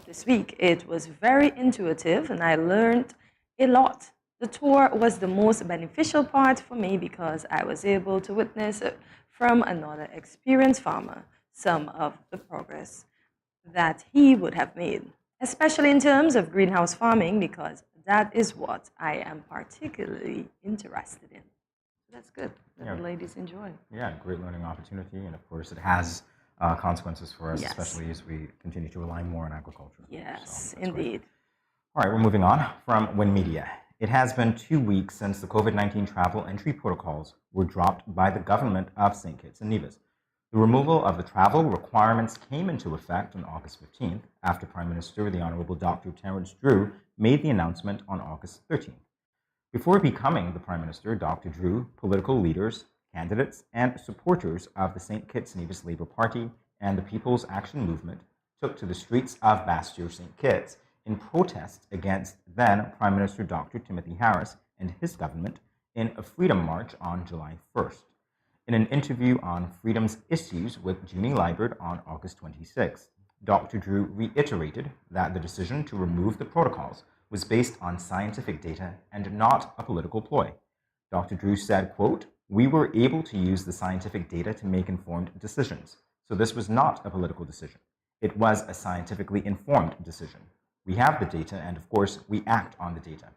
this week. It was very intuitive and I learned a lot. The tour was the most beneficial part for me because I was able to witness from another experienced farmer some of the progress that he would have made, especially in terms of greenhouse farming, because that is what I am particularly interested in. That's good that the ladies enjoy. Yeah, great learning opportunity, and of course it has consequences for us, Yes. especially as we continue to rely more on agriculture. Yes, So indeed. great. All right, we're moving on from Win Media. It has been 2 weeks since the COVID-19 travel entry protocols were dropped by the government of St. Kitts and Nevis. The removal of the travel requirements came into effect on August 15th after Prime Minister the Honorable Dr. Terence Drew made the announcement on August 13th. Before becoming the Prime Minister, Dr. Drew, political leaders, candidates, and supporters of the St. Kitts and Nevis Labour Party and the People's Action Movement took to the streets of Bastille St. Kitts in protest against then Prime Minister Dr. Timothy Harris and his government in a freedom march on July 1st. In an interview on Freedom's Issues with Junie Liebert on August 26th, Dr. Drew reiterated that the decision to remove the protocols was based on scientific data and not a political ploy. Dr. Drew said, quote, "We were able to use the scientific data to make informed decisions, so this was not a political decision. It was a scientifically informed decision. We have the data, and of course, we act on the data.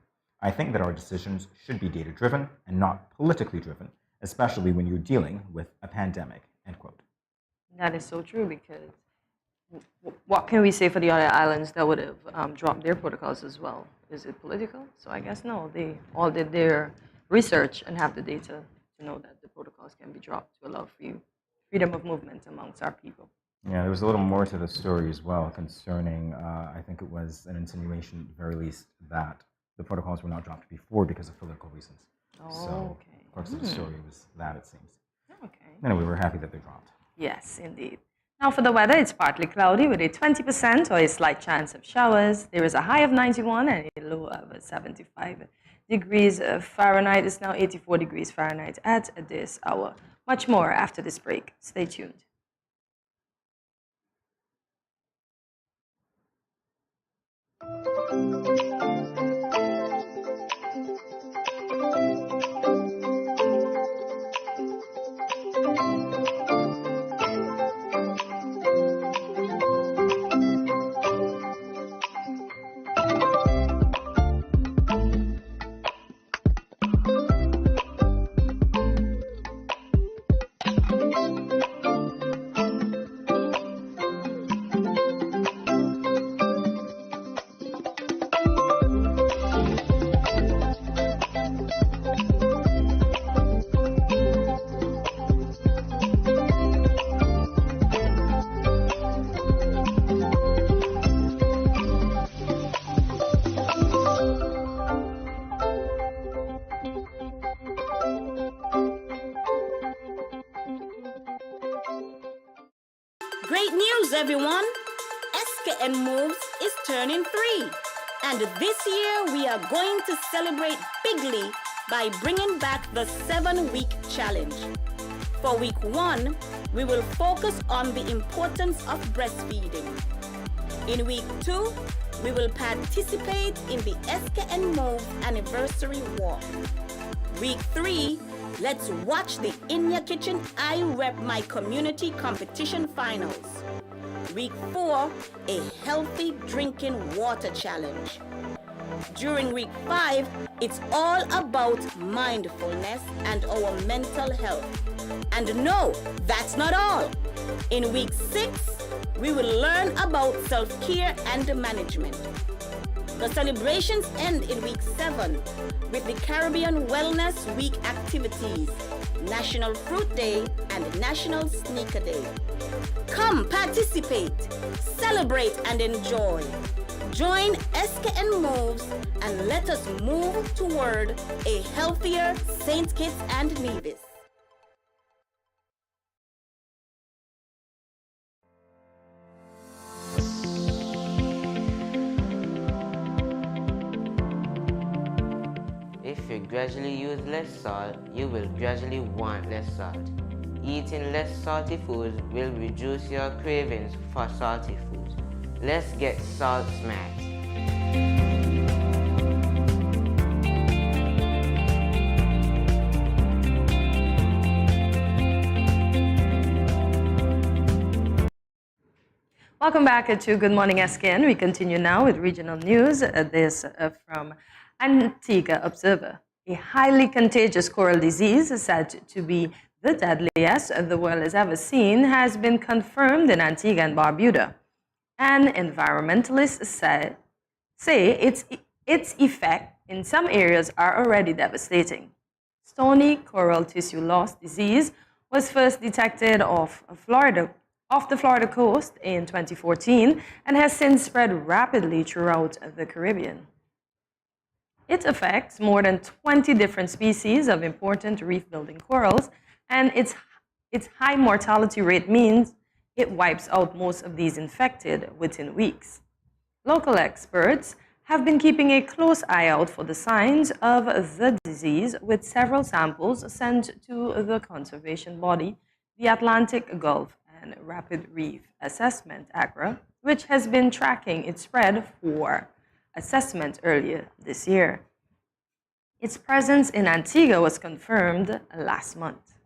I think that our decisions should be data-driven and not politically driven, especially when you're dealing with a pandemic," end quote. That is so true, because what can we say for the other islands that would have dropped their protocols as well? Is it political? So I guess no, they all did their research and have the data to know that the protocols can be dropped to allow freedom of movement amongst our people. Yeah, there was a little more to the story as well concerning, I think it was an insinuation, at the very least, that the protocols were not dropped before because of political reasons. Oh, so, okay. Of course, the story was that, it seems. Okay. Anyway, we're happy that they dropped. Yes, indeed. Now for the weather, it's partly cloudy with a 20% or a slight chance of showers. There is a high of 91 and a low of 75 degrees Fahrenheit. It's now 84 degrees Fahrenheit at this hour. Much more after this break. Stay tuned. Great news, everyone! SKN Moves is turning 3. And this year, we are going to celebrate bigly by bringing back the 7-week challenge. For week 1, we will focus on the importance of breastfeeding. In week 2, we will participate in the SKN Move anniversary walk. Week 3, let's watch the In Your Kitchen I Rep My Community competition finals. Week 4, a healthy drinking water challenge. During week 5, it's all about mindfulness and our mental health. And no, that's not all. In week 6, we will learn about self-care and management. The celebrations end in week 7 with the Caribbean Wellness Week activities, National Fruit Day and National Sneaker Day. Come participate, celebrate and enjoy. Join SKN Moves and let us move toward a healthier St. Kitts and Nevis. If you gradually use less salt, you will gradually want less salt. Eating less salty foods will reduce your cravings for salty foods. Let's get salt smacked. Welcome back to Good Morning SKN. We continue now with regional news. This from Antigua Observer. A highly contagious coral disease said to be the deadliest the world has ever seen has been confirmed in Antigua and Barbuda. And environmentalists say its effect in some areas are already devastating. Stony coral tissue loss disease was first detected off the Florida coast in 2014 and has since spread rapidly throughout the Caribbean. It affects more than 20 different species of important reef-building corals, and its high mortality rate means it wipes out most of these infected within weeks. Local experts have been keeping a close eye out for the signs of the disease, with several samples sent to the conservation body, the Atlantic Gulf and Rapid Reef Assessment, AGRA, which has been tracking its spread for assessment earlier this year. Its presence in Antigua was confirmed last month.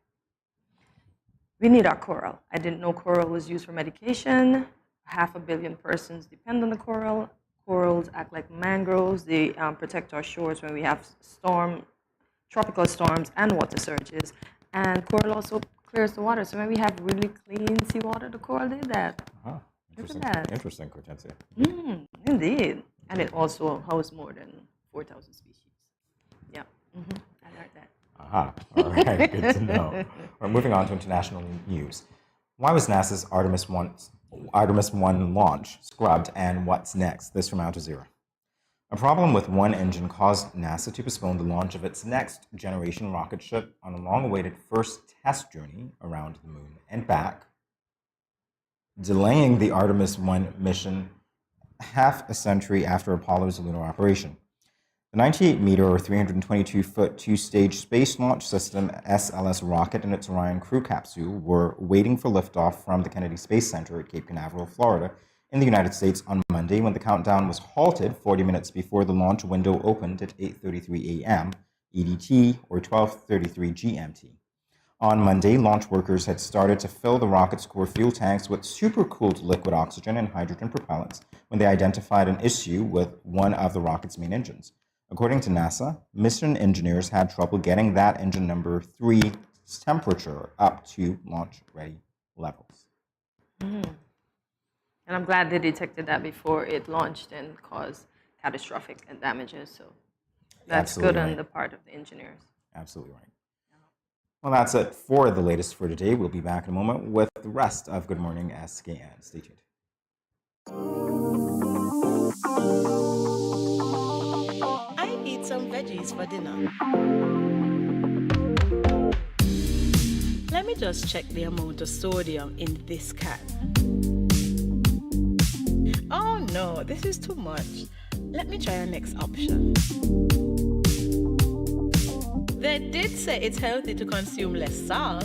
We need our coral. I didn't know coral was used for medication. 500 million persons depend on the coral. Corals act like mangroves. They protect our shores when we have tropical storms and water surges. And coral also clears the water. So when we have really clean seawater, the coral did that. Interesting. Look at that. Interesting, Cortencia. Indeed. And it also houses more than 4,000 species. Yeah, I learned that. All right, good to know. We're moving on to international news. Why was NASA's Artemis 1 launch scrubbed, and what's next? This from Al Jazeera. A problem with one engine caused NASA to postpone the launch of its next generation rocket ship on a long-awaited first test journey around the moon and back, delaying the Artemis 1 mission half a century after Apollo's lunar operation. The 98-meter or 322-foot two-stage Space Launch System SLS rocket and its Orion crew capsule were waiting for liftoff from the Kennedy Space Center at Cape Canaveral, Florida, in the United States on Monday, when the countdown was halted 40 minutes before the launch window opened at 8:33 a.m. EDT or 12:33 GMT. On Monday, launch workers had started to fill the rocket's core fuel tanks with supercooled liquid oxygen and hydrogen propellants when they identified an issue with one of the rocket's main engines. According to NASA, mission engineers had trouble getting that engine number 3's temperature up to launch-ready levels. And I'm glad they detected that before it launched and caused catastrophic damages. So that's Absolutely good right. on the part of the engineers. Absolutely right. Well, that's it for the latest for today. We'll be back in a moment with the rest of Good Morning SKN. Stay tuned. I eat some veggies for dinner. Let me just check the amount of sodium in this can. Oh no, this is too much. Let me try our next option. They did say it's healthy to consume less salt.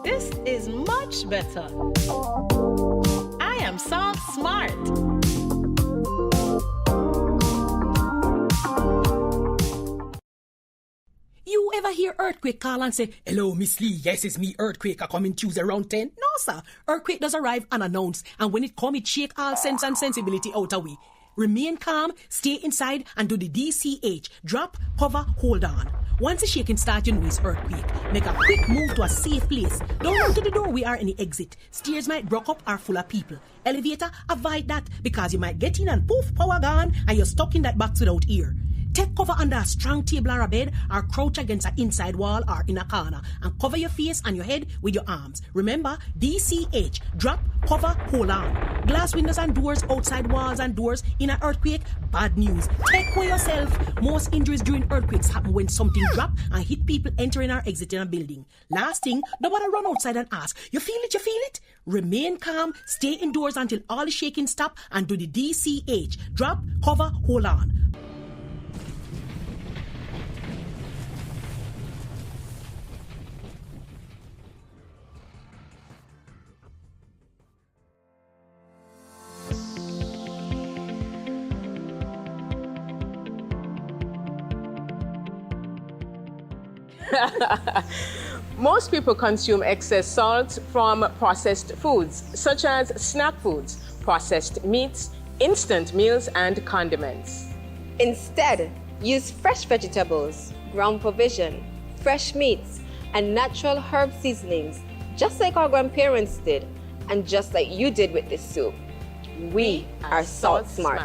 This is much better. I am salt smart. You ever hear Earthquake call and say, "Hello, Miss Lee, yes, it's me, Earthquake, I come in Tuesday around 10? No, sir. Earthquake does arrive unannounced, and when it come, it shake all sense and sensibility out of we. Remain calm, stay inside, and do the DCH. Drop, cover, hold on. Once the shaking starts, you know it's earthquake. Make a quick move to a safe place. Don't run to the door, we are in the exit. Stairs might block up or full of people. Elevator, avoid that, because you might get in and poof, power gone, and you're stuck in that box without ear. Take cover under a strong table or a bed, or crouch against an inside wall or in a corner, and cover your face and your head with your arms. Remember, DCH, drop, cover, hold on. Glass windows and doors, outside walls and doors, in an earthquake, bad news. Take care yourself. Most injuries during earthquakes happen when something drop and hit people entering or exiting a building. Last thing, nobody run outside and ask, you feel it, you feel it? Remain calm, stay indoors until all the shaking stop, and do the DCH, drop, cover, hold on. Most people consume excess salt from processed foods, such as snack foods, processed meats, instant meals, and condiments. Instead, use fresh vegetables, ground provision, fresh meats, and natural herb seasonings, just like our grandparents did, and just like you did with this soup. We are Salt Smart.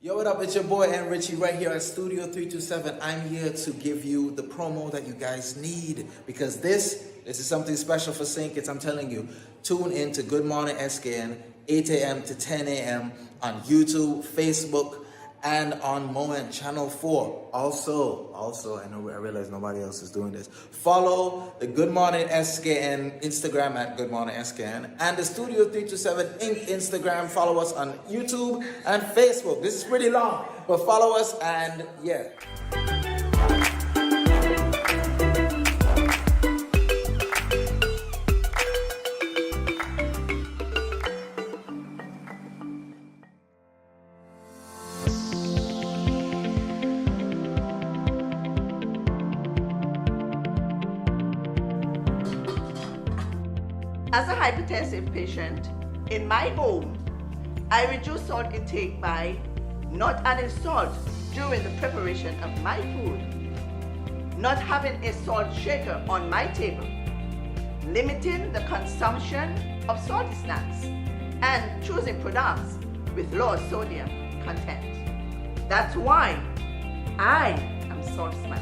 Yo, what up? It's your boy N Richie right here at Studio 327. I'm here to give you the promo that you guys need because this is something special for St. Kitts. I'm telling you, tune in to Good Morning SKN, 8 a.m. to 10 a.m. on YouTube, Facebook, and on Moen Channel 4. Also, I realize nobody else is doing this. Follow the Good Morning SKN Instagram at Good Morning SKN and the Studio 327 Inc. Instagram. Follow us on YouTube and Facebook. This is pretty long, but follow us and yeah. As a hypertensive patient, in my home, I reduce salt intake by not adding salt during the preparation of my food, not having a salt shaker on my table, limiting the consumption of salty snacks, and choosing products with low sodium content. That's why I am Salt Smart.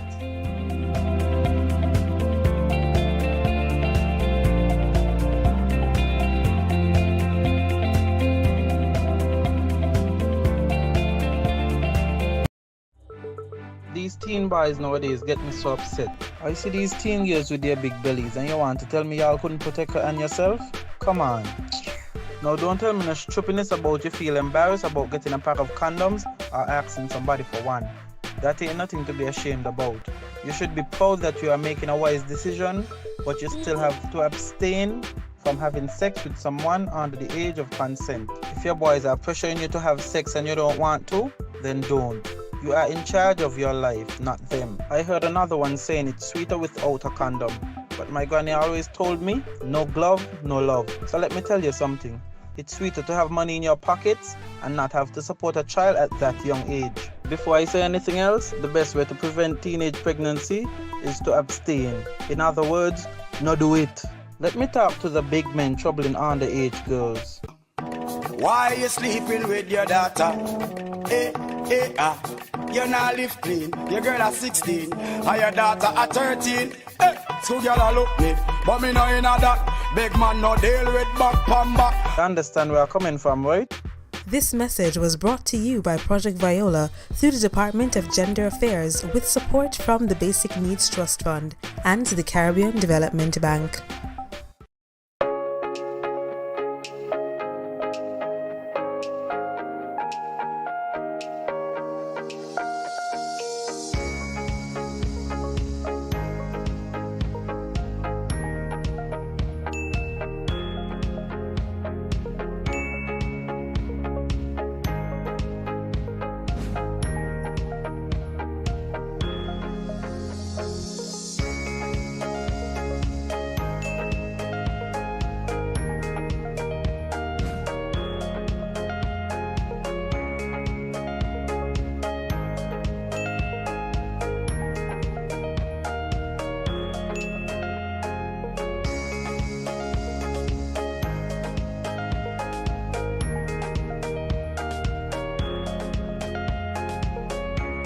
These teen boys nowadays get me so upset. I see these teen girls with their big bellies and you want to tell me y'all couldn't protect her and yourself? Come on. Now don't tell me no stupidness about you feel embarrassed about getting a pack of condoms or asking somebody for one. That ain't nothing to be ashamed about. You should be proud that you are making a wise decision, but you still have to abstain from having sex with someone under the age of consent. If your boys are pressuring you to have sex and you don't want to, then don't. You are in charge of your life, not them. I heard another one saying it's sweeter without a condom. But my granny always told me, no glove, no love. So let me tell you something. It's sweeter to have money in your pockets and not have to support a child at that young age. Before I say anything else, the best way to prevent teenage pregnancy is to abstain. In other words, no do it. Let me talk to the big men troubling underage girls. Why you sleeping with your daughter? You not live clean. Your girl at 16 and your daughter at 13. So girl a look me, but me know in that. Big man no deal with back pan back. You understand where I'm coming from, right? This message was brought to you by Project Viola through the Department of Gender Affairs with support from the Basic Needs Trust Fund and the Caribbean Development Bank.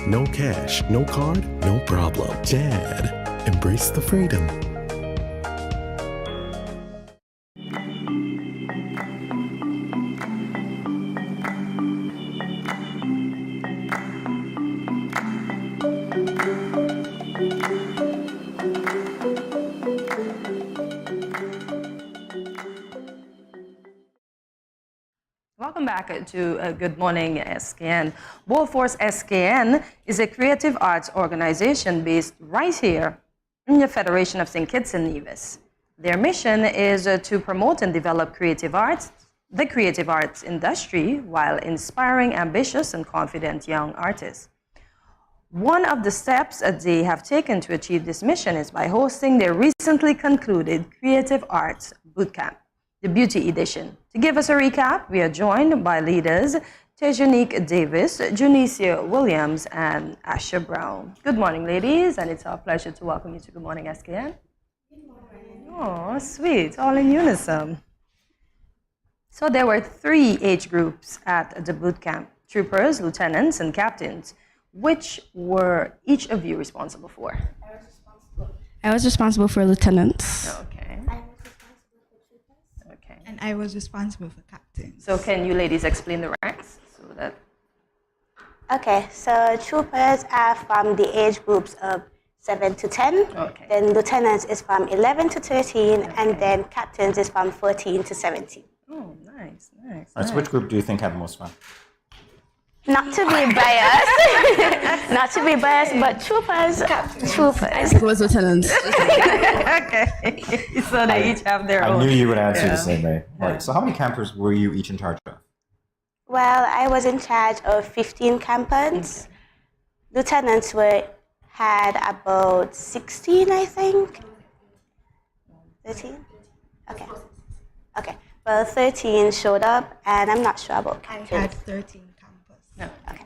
No cash, no card, no problem. Dad, embrace the freedom. Welcome back to Good Morning SKN. Force SKN is a creative arts organization based right here in the Federation of St. Kitts and Nevis. Their mission is to promote and develop the creative arts industry, while inspiring ambitious and confident young artists. One of the steps that they have taken to achieve this mission is by hosting their recently concluded Creative Arts Bootcamp, the Beauty Edition. To give us a recap, we are joined by leaders Tejanique Davis, Junicia Williams, and Asha Brown. Good morning, ladies, and it's our pleasure to welcome you to Good Morning SKN. Oh, sweet, all in unison. So there were 3 age groups at the boot camp: troopers, lieutenants, and captains. Which were each of you responsible for? I was responsible for lieutenants. Okay. Okay. And I was responsible for captains. So can you ladies explain the ranks? Okay, so troopers are from the age groups of 7 to 10. Okay. Then lieutenants is from 11 to 13, and then captains is from 14 to 17. Oh, nice. All right, so which group do you think had the most fun? Not to be biased, but troopers. It was lieutenants. Okay, so they each have their own. I knew you would answer the same way. All right, so how many campers were you each in charge of? Well, I was in charge of 15 campers. Lieutenants had about 16, I think. 13? Okay. Well, 13 showed up, and I'm not sure about captains. I had 13 campers. No. Okay.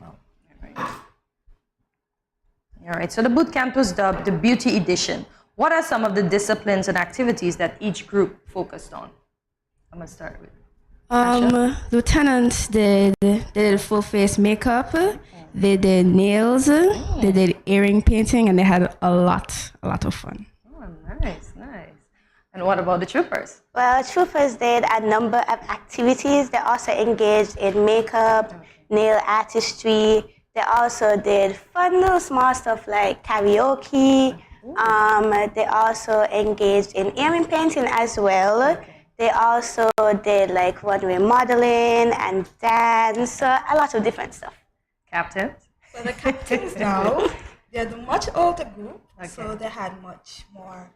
All right, so the boot camp was dubbed the Beauty Edition. What are some of the disciplines and activities that each group focused on? I'm going to start with Lieutenants did full face makeup, they did nails, they did earring painting, and they had a lot of fun. Oh, nice. And what about the troopers? Well, troopers did a number of activities. They also engaged in makeup, nail artistry. They also did fun little small stuff like karaoke. They also engaged in earring painting as well. They also did like runway modeling and dance, so a lot of different stuff. Captains? So the captains now, they're the much older group, so they had much more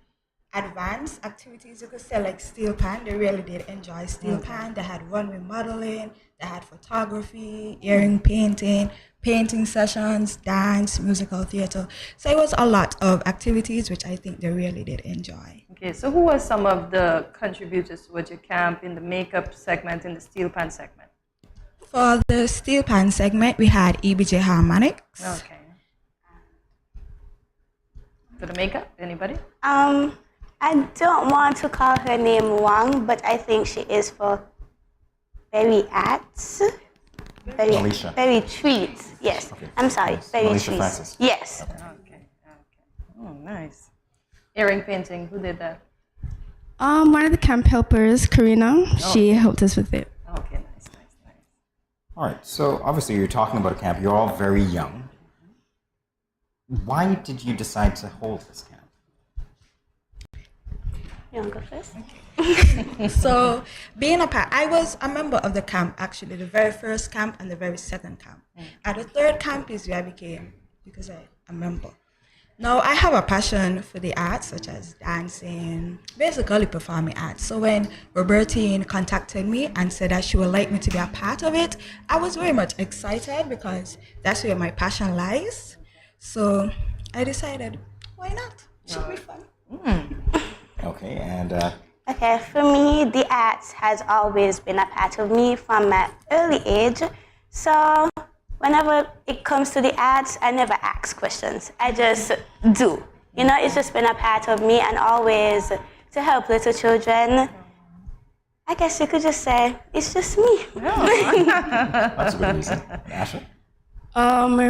advanced activities. You could say like steel pan, they really did enjoy steel pan. They had runway modeling, they had photography, earring painting, painting sessions, dance, musical theater. So it was a lot of activities which I think they really did enjoy. Okay, so who were some of the contributors towards your camp in the makeup segment, in the steel pan segment? For the steel pan segment, we had EBJ Harmonics. Okay. For the makeup, anybody? I don't want to call her name wrong, but I think she is for Berry Arts. Alicia. Berry Treats. Yes. Okay. I'm sorry. Berry Alicia Treats. Francis. Yes. Okay. Oh, nice. Earring painting, who did that? One of the camp helpers, Karina, she helped us with it. Okay, nice. All right, so obviously you're talking about a camp. You're all very young. Why did you decide to hold this camp? You want to go first? Okay. So, being a part, I was a member of the camp, actually, the very first camp and the very second camp. At the third camp is where I became, because I'm a member. Now, I have a passion for the arts, such as dancing, basically performing arts. So when Robertine contacted me and said that she would like me to be a part of it, I was very much excited because that's where my passion lies. So I decided, why not? Should be fun. Okay, and Okay, for me, the arts has always been a part of me from my early age. So whenever it comes to the arts, I never ask questions. I just do. You know, it's just been a part of me, and always to help little children. I guess you could just say, it's just me. that's a good reason. Asha?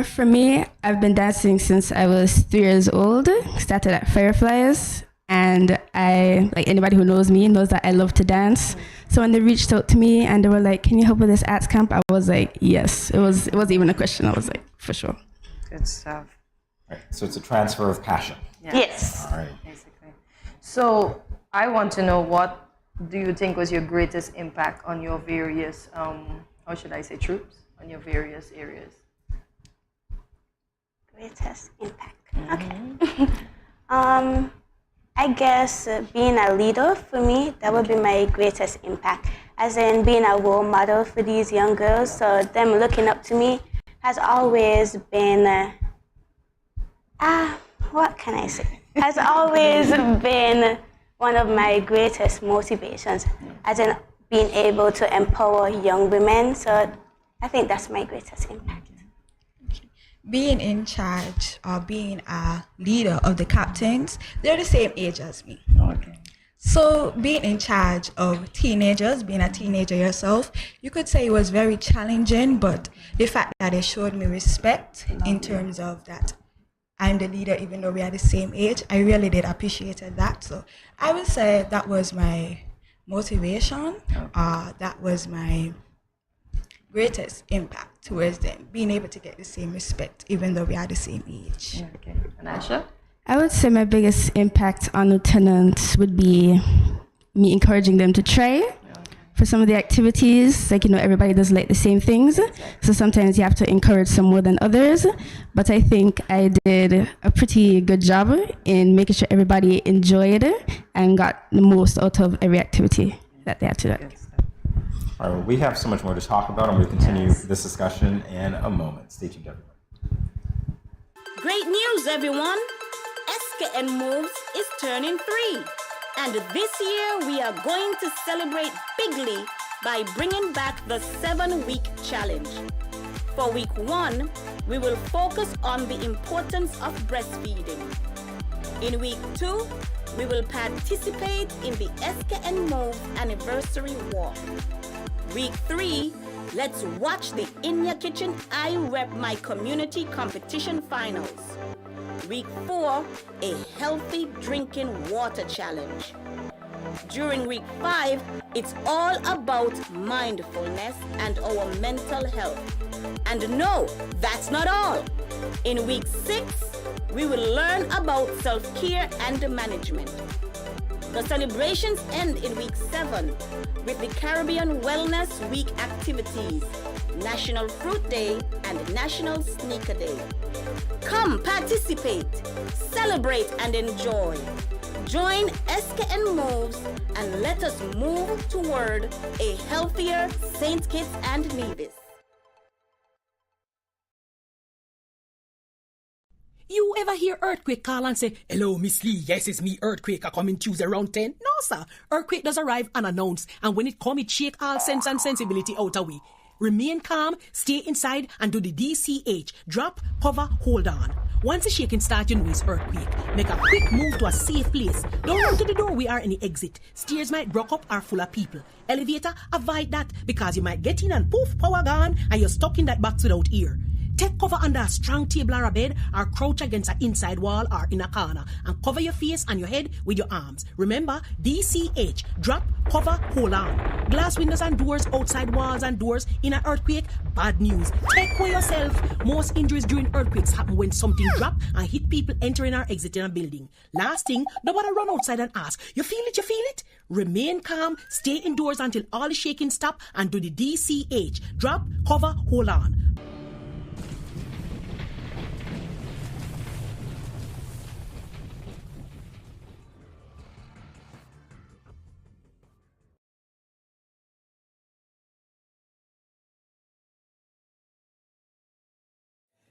For me, I've been dancing since I was 3 years old. Started at Fireflies. And I, like anybody who knows me, knows that I love to dance. So when they reached out to me and they were like, can you help with this arts camp? I was like, yes. It wasn't even a question. I was like, for sure. Good stuff. Right, so it's a transfer of passion. Yes. All right. Basically. So I want to know, what do you think was your greatest impact on your various, how should I say, troops, on your various areas? Greatest impact. Okay. I I guess being a leader for me, that would be my greatest impact. As in being a role model for these young girls, so them looking up to me has always been, what can I say? Has always been one of my greatest motivations, as in being able to empower young women. So I think that's my greatest impact. Being in charge or being a leader of the captains, they're the same age as me. Okay. So being in charge of teenagers, being a teenager yourself, you could say it was very challenging, but the fact that they showed me respect in terms of that I'm the leader even though we are the same age, I really did appreciate that. So I would say that was my motivation, that was my greatest impact towards them, being able to get the same respect even though we are the same age. Okay. And Asha? I would say my biggest impact on lieutenants would be me encouraging them to try for some of the activities. Like, everybody does like the same things. So sometimes you have to encourage some more than others. But I think I did a pretty good job in making sure everybody enjoyed it and got the most out of every activity that they had to do. All right, well, we have so much more to talk about, and we'll continue this discussion in a moment. Stay tuned, everyone. Great news, everyone! SKN Moves is turning 3. And this year, we are going to celebrate bigly by bringing back the 7-week challenge. For week 1, we will focus on the importance of breastfeeding. In week 2, we will participate in the SKN Moves anniversary walk. Week 3, let's watch the In Your Kitchen I Rep My Community competition finals. Week 4, a healthy drinking water challenge. During week 5, it's all about mindfulness and our mental health. And no, that's not all. In week 6, we will learn about self-care and management. The celebrations end in week 7 with the Caribbean Wellness Week activities, National Fruit Day and National Sneaker Day. Come participate, celebrate and enjoy. Join SKN Moves and let us move toward a healthier St. Kitts and Nevis. You ever hear Earthquake call and say, "Hello, Miss Lee, yes, it's me, Earthquake, I come in Tuesday around 10? No, sir. Earthquake does arrive unannounced, and when it come, it shake all sense and sensibility out of we. Remain calm, stay inside, and do the DCH. Drop, cover, hold on. Once the shaking starts, you know it's earthquake. Make a quick move to a safe place. Don't run to the door, we are in the exit. Stairs might block up or full of people. Elevator, avoid that, because you might get in and poof, power gone, and you're stuck in that box without ear. Take cover under a strong table or a bed, or crouch against an inside wall or in a corner, and cover your face and your head with your arms. Remember, DCH, drop, cover, hold on. Glass windows and doors, outside walls and doors in an earthquake, bad news. Take care yourself. Most injuries during earthquakes happen when something drop and hit people entering or exiting a building. Last thing, nobody run outside and ask, you feel it, you feel it? Remain calm, stay indoors until all the shaking stop, and do the DCH, drop, cover, hold on.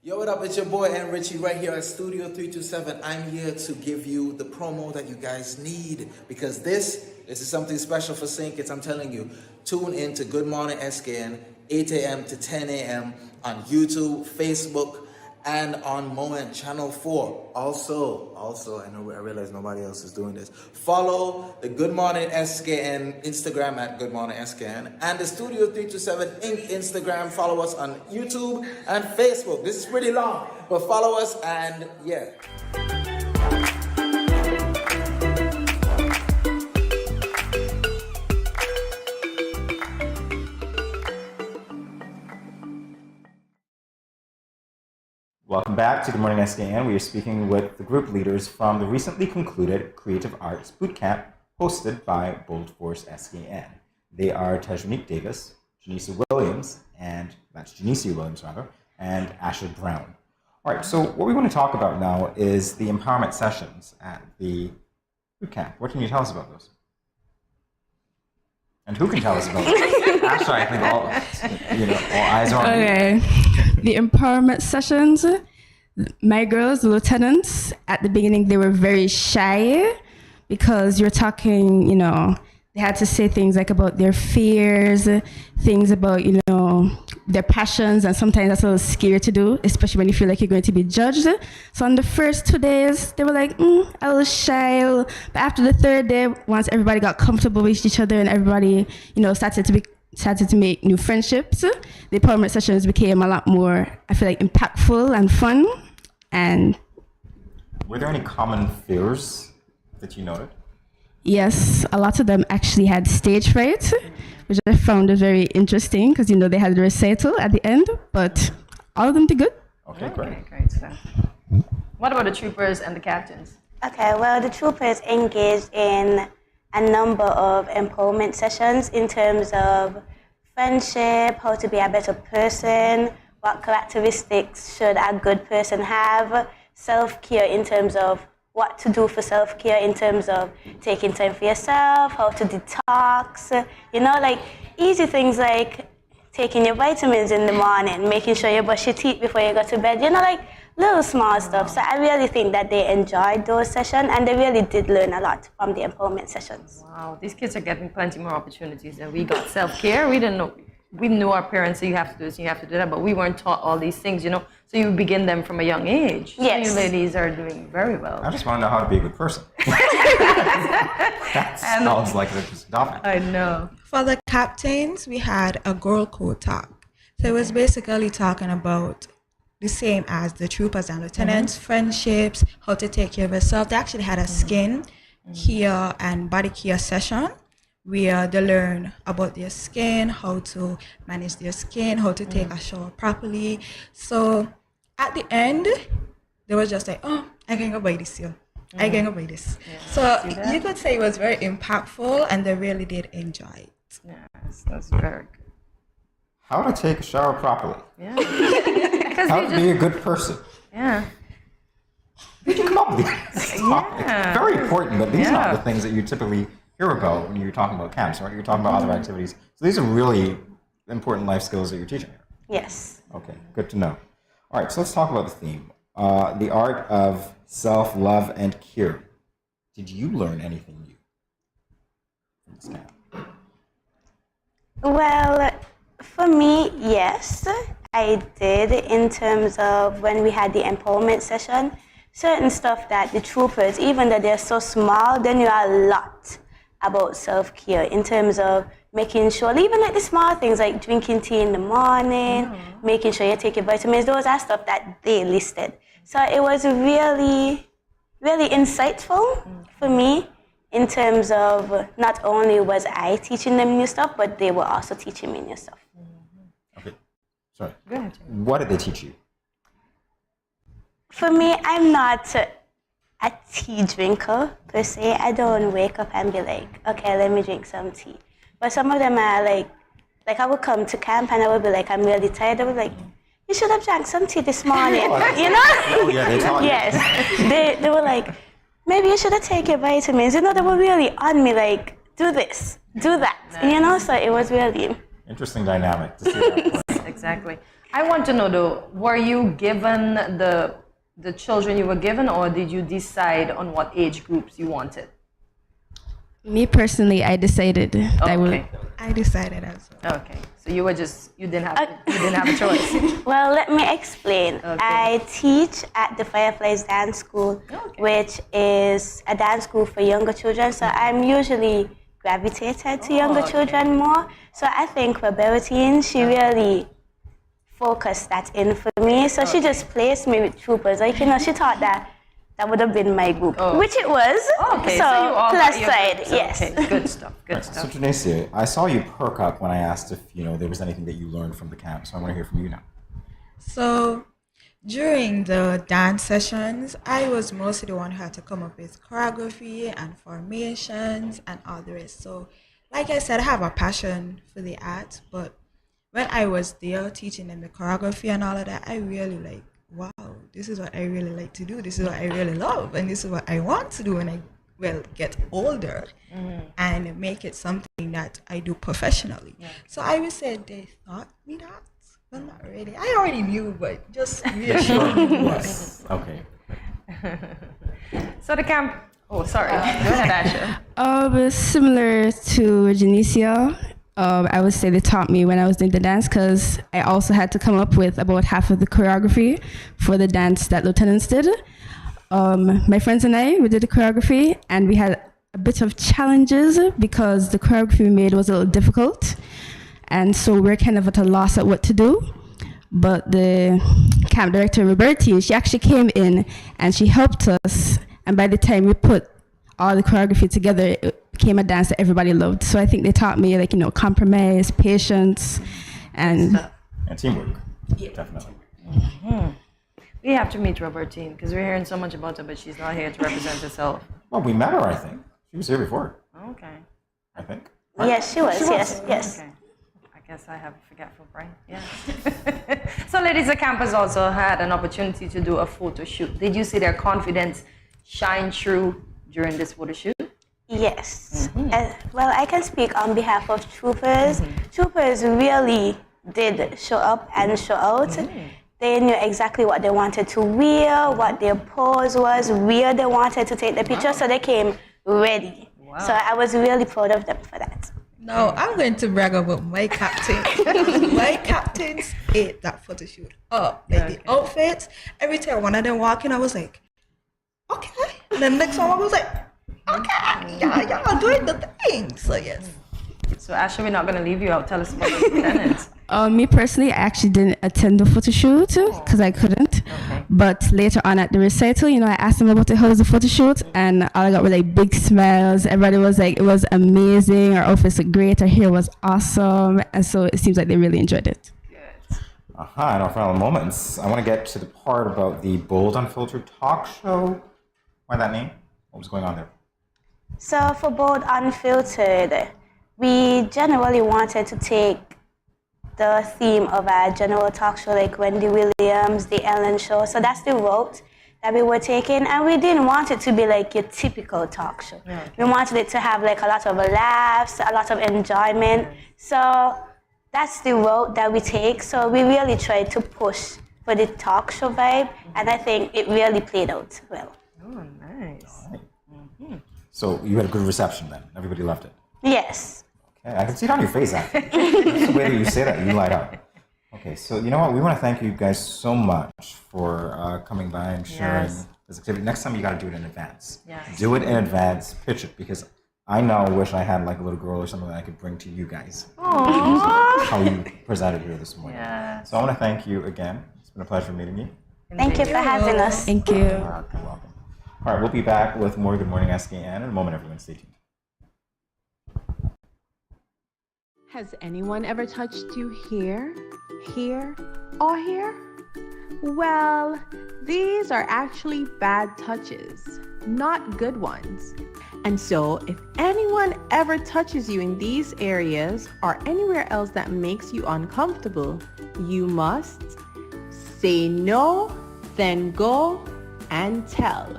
Yo, what up? It's your boy and Richie right here at Studio 327. I'm here to give you the promo that you guys need, because this is something special for St. Kitts. I'm telling you, tune in to Good Morning SKN, 8 a.m. to 10 a.m. on YouTube, Facebook, and on Moment Channel 4. Also, I realize nobody else is doing this. Follow the Good Morning SKN Instagram at Good Morning SKN, and the Studio 327 Inc. Instagram. Follow us on YouTube and Facebook. This is pretty long, but follow us, and yeah. Welcome back to Good Morning SKN. We are speaking with the group leaders from the recently concluded Creative Arts Bootcamp hosted by Bold Force SKN. They are Tejanique Davis, Janicia Williams, and Asher Brown. All right, so what we want to talk about now is the empowerment sessions at the Boot camp. What can you tell us about those? And who can tell us about those? Actually, I think all eyes are on you. Okay. The empowerment sessions. My girls, the lieutenants, at the beginning, they were very shy because you're talking, they had to say things like about their fears, things about, their passions, and sometimes that's a little scary to do, especially when you feel like you're going to be judged. So on the first 2 days, they were like, a little shy. But after the third day, once everybody got comfortable with each other and everybody, started to make new friendships, the empowerment sessions became a lot more, I feel like, impactful and fun. And were there any common fears that you noted? Yes, a lot of them actually had stage fright, which I found very interesting because, they had the recital at the end, but all of them did good. Okay, great. Okay, great stuff. What about the troopers and the captains? Okay, well, the troopers engaged in a number of empowerment sessions in terms of friendship, how to be a better person, what characteristics should a good person have, self-care in terms of what to do for self-care in terms of taking time for yourself, how to detox, easy things like taking your vitamins in the morning, making sure you brush your teeth before you go to bed, little small stuff. So I really think that they enjoyed those sessions and they really did learn a lot from the empowerment sessions. Wow, these kids are getting plenty more opportunities than we got. Self-care, we didn't know. We knew our parents say you have to do this, you have to do that, but we weren't taught all these things, So you begin them from a young age. Yes. So you ladies are doing very well. I just want to know how to be a good person. That sounds like an interesting topic. I know. For the captains, we had a girl code talk. So it was basically talking about the same as the troopers and lieutenants, friendships, how to take care of yourself. They actually had a skin care and body care session where they learn about their skin, how to manage their skin, how to take a shower properly. So at the end, they were just like, oh, I can go buy this here. I can go buy this. Yeah, so you could say it was very impactful and they really did enjoy it. Yes, that's very good. How to take a shower properly. Yeah. How to be a good person. Yeah. Did you come up with these topics? Yeah. Very important, but these are the things that you typically hear about when you're talking about camps, right? You're talking about other activities. So these are really important life skills that you're teaching here. Yes. Okay, good to know. All right, so let's talk about the theme. The art of self-love and care. Did you learn anything new from this camp? Well, for me, yes, I did in terms of when we had the empowerment session. Certain stuff that the troopers, even though they're so small, they knew a lot about self-care in terms of making sure, even like the small things like drinking tea in the morning, making sure you take your vitamins, those are stuff that they listed. So it was really, really insightful for me in terms of not only was I teaching them new stuff, but they were also teaching me new stuff. Okay, sorry. Go ahead. What did they teach you? For me, I'm not a tea drinker per se. I don't wake up and be like, okay, let me drink some tea. But some of them are like I would come to camp and I would be like, I'm really tired. I would be like, you should have drank some tea this morning, Oh, yeah, they taught you. Yes, they were like, maybe you should have taken your vitamins. They were really on me like, do this, do that, so it was really... Interesting dynamic to see that. Exactly. I want to know though, were you given the children you were given, or did you decide on what age groups you wanted? Me personally, I decided that I would. I decided as well. Okay, so you didn't have a choice. Well, let me explain. Okay. I teach at the Fireflies Dance School, which is a dance school for younger children. So I'm usually gravitated to younger children more. So I think for Bertine, she really focused that in for me. So she just placed me with troopers. She thought that would have been my group, which it was. Okay, so you all plus got your side, groups. yes. Okay, good stuff, good So stuff. Janacia, I saw you perk up when I asked if there was anything that you learned from the camp. So I want to hear from you now. So during the dance sessions, I was mostly the one who had to come up with choreography and formations and all the rest. So like I said, I have a passion for the art, but when I was there teaching them the choreography and all of that, I really wow, this is what I really like to do. This is what I really love. And this is what I want to do when I get older and make it something that I do professionally. So I would say they thought me that. Well, not really. I already knew, but just reassuring me. Yes. Okay. So the camp. Oh, sorry. Go ahead, Asha. Similar to Janicia, I would say they taught me when I was doing the dance, because I also had to come up with about half of the choreography for the dance that lieutenants did. My friends and I, we did the choreography, and we had a bit of challenges because the choreography we made was a little difficult, and so we're kind of at a loss at what to do. But the camp director, Roberti, she actually came in and she helped us, and by the time we put all the choreography together, it became a dance that everybody loved. So I think they taught me, like, compromise, patience, and teamwork. Definitely. We have to meet Robertine because we're hearing so much about her, but she's not here to represent herself. Well, we met her, I think. She was here before. Okay. I think. Yes, she was. Yes. Okay. I guess I have a forgetful brain. Yeah. So ladies, the campus also had an opportunity to do a photo shoot. Did you see their confidence shine through during this photo shoot? Yes. Well, I can speak on behalf of troopers. Troopers really did show up and show out. They knew exactly what they wanted to wear, what their pose was, where they wanted to take the picture, so they came ready. So I was really proud of them for that. No, I'm going to brag about my captain. My captains ate that photo shoot up. Like the outfits, every time one of them walking, I was like, okay. And the next one I was like, okay, y'all doing the thing. So yes. So Asha, we're not going to leave you out. Tell us about the lieutenants. Me personally, I actually didn't attend the photo shoot because I couldn't. But later on at the recital, I asked them about how was the photo shoot, and all I got were like big smiles. Everybody was like, it was amazing. Our outfits looked great. Our hair was awesome, and so it seems like they really enjoyed it. In our final moments, I want to get to the part about the Bold Unfiltered talk show. Why that name? What was going on there? So for Bold Unfiltered, we generally wanted to take the theme of our general talk show, like Wendy Williams, The Ellen Show. So that's the route that we were taking, and we didn't want it to be like your typical talk show. We wanted it to have like a lot of laughs, a lot of enjoyment. So that's the route that we take. So we really tried to push for the talk show vibe, and I think it really played out well. Oh, nice. So you had a good reception then? Everybody loved it? Yes. Okay, I can see it on your face, actually. That's the way that you say that, you light up. Okay, so you know what? We want to thank you guys so much for coming by and sharing this activity. Next time, you got to do it in advance. Do it in advance, pitch it, because I now wish I had like a little girl or something that I could bring to you guys. How you presented here this morning. So I want to thank you again. It's been a pleasure meeting you. Thank you for having us. Thank you. You're welcome. All right, we'll be back with more Good Morning SKN in a moment, everyone. Stay tuned. Has anyone ever touched you here, or here? Well, these are actually bad touches, not good ones. And so, if anyone ever touches you in these areas or anywhere else that makes you uncomfortable, you must say no, then go and tell.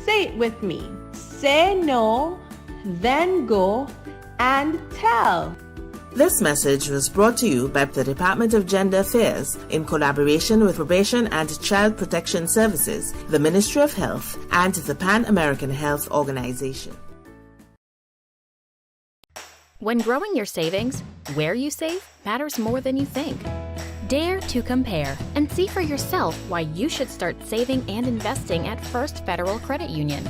Say it with me. Say no, then go and tell. This message was brought to you by the Department of Gender Affairs in collaboration with Probation and Child Protection Services, the Ministry of Health, and the Pan American Health Organization. When growing your savings, where you save matters more than you think. Dare to compare and see for yourself why you should start saving and investing at First Federal Credit Union.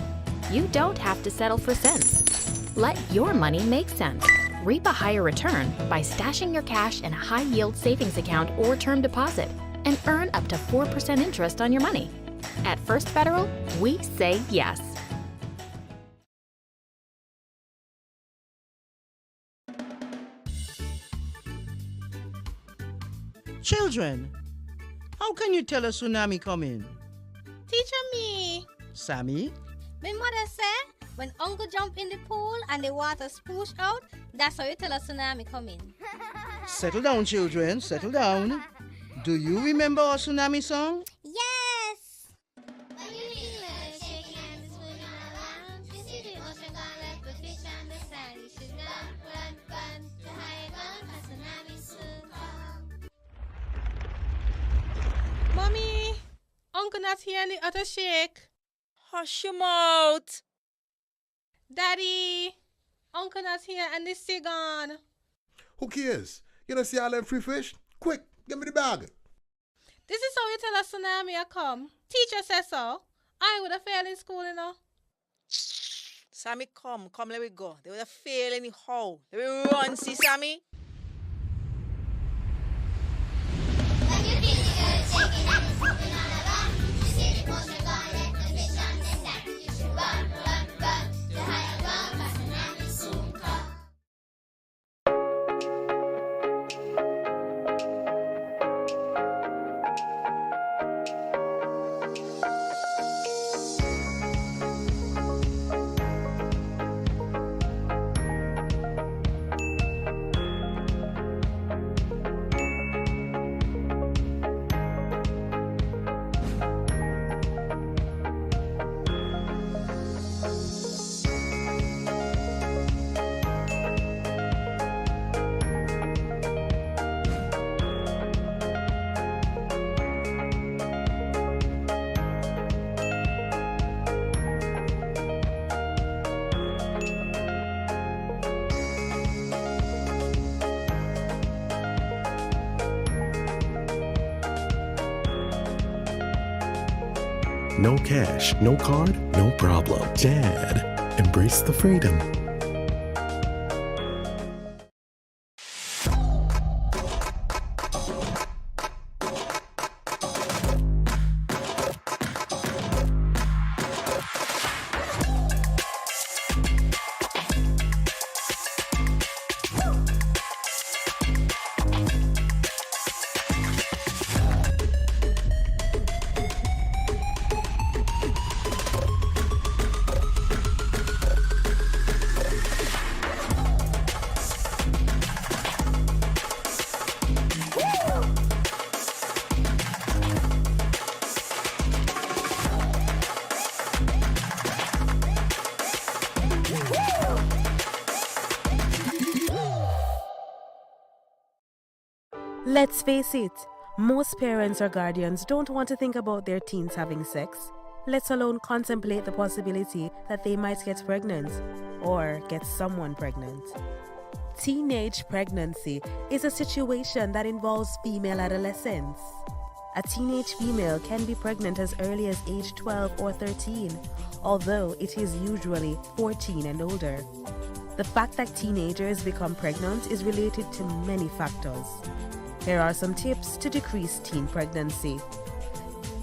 You don't have to settle for cents. Let your money make sense. Reap a higher return by stashing your cash in a high-yield savings account or term deposit and earn up to 4% interest on your money. At First Federal, we say yes. Children, how can you tell a tsunami coming? Teacher me. Sammy? My mother said, when uncle jump in the pool and the water spoosh out, that's how you tell a tsunami coming. Settle down, children. Settle down. Do you remember our tsunami song? Yes! Uncle not here and the other shake. Hush your mouth. Daddy, Uncle not here and the sea gone. Who cares? You don't see all them free fish? Quick, give me the bag. This is how you tell us tsunami a come. Teacher says so. I would have failed in school, you know. Sammy, come, let me go. They would have failed anyhow. Let me run, see Sammy. No cash, no card, no problem. Dad, embrace the freedom. Let's face it, most parents or guardians don't want to think about their teens having sex, let alone contemplate the possibility that they might get pregnant or get someone pregnant. Teenage pregnancy is a situation that involves female adolescents. A teenage female can be pregnant as early as age 12 or 13, although it is usually 14 and older. The fact that teenagers become pregnant is related to many factors. Here are some tips to decrease teen pregnancy.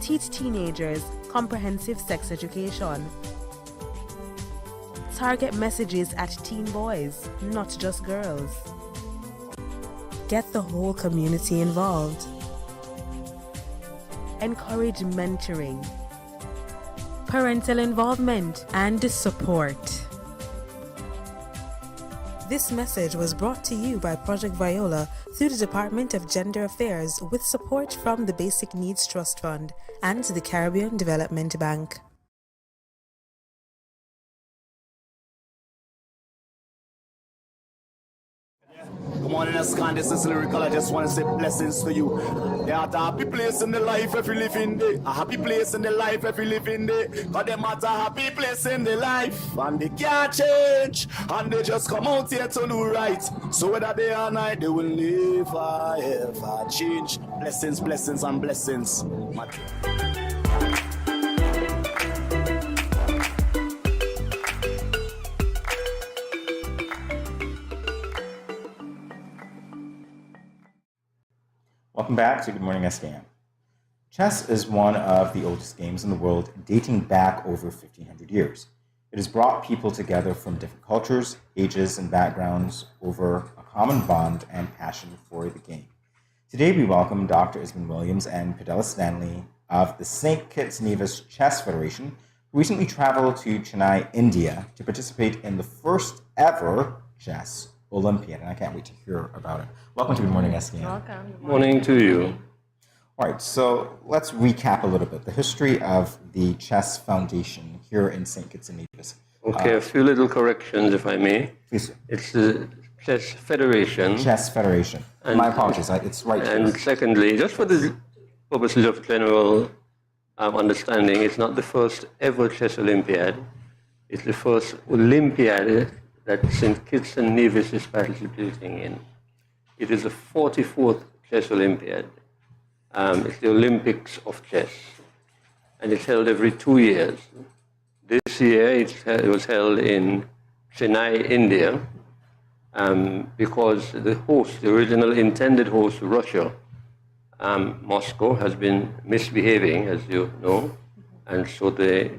Teach teenagers comprehensive sex education. Target messages at teen boys, not just girls. Get the whole community involved. Encourage mentoring, parental involvement, and support. This message was brought to you by Project Viola through the Department of Gender Affairs with support from the Basic Needs Trust Fund and the Caribbean Development Bank. Good morning, SKN. This is Lyrical. I just want to say blessings to you. There are a happy place in the life if you live in there. A happy place in the life if you live in there. Cause them at a happy place in the life. And they can't change. And they just come out here to do right. So whether day or night, they will never ever change. Blessings, blessings, and blessings. Welcome back to Good Morning SKN. Chess is one of the oldest games in the world, dating back over 1,500 years. It has brought people together from different cultures, ages, and backgrounds over a common bond and passion for the game. Today we welcome Dr. Ismond Williams and Padella Stanley of the St. Kitts Nevis Chess Federation, who recently traveled to Chennai, India, to participate in the first ever chess Olympiad, and I can't wait to hear about it. Welcome to Good Morning SKN. Welcome. Morning to you. All right, so let's recap a little bit the history of the Chess Foundation here in St. Kitts and Nevis. Okay, a few little corrections, if I may. Please. It's the Chess Federation. Chess Federation. My apologies, it's right. And secondly, just for the purposes of general understanding, it's not the first ever chess Olympiad. It's the first Olympiad that St. Kitts and Nevis is participating in. It is the 44th chess Olympiad. It's the Olympics of chess. And it's held every 2 years. This year it was held in Chennai, India, because the host, the original intended host, Russia, Moscow, has been misbehaving, as you know, and so the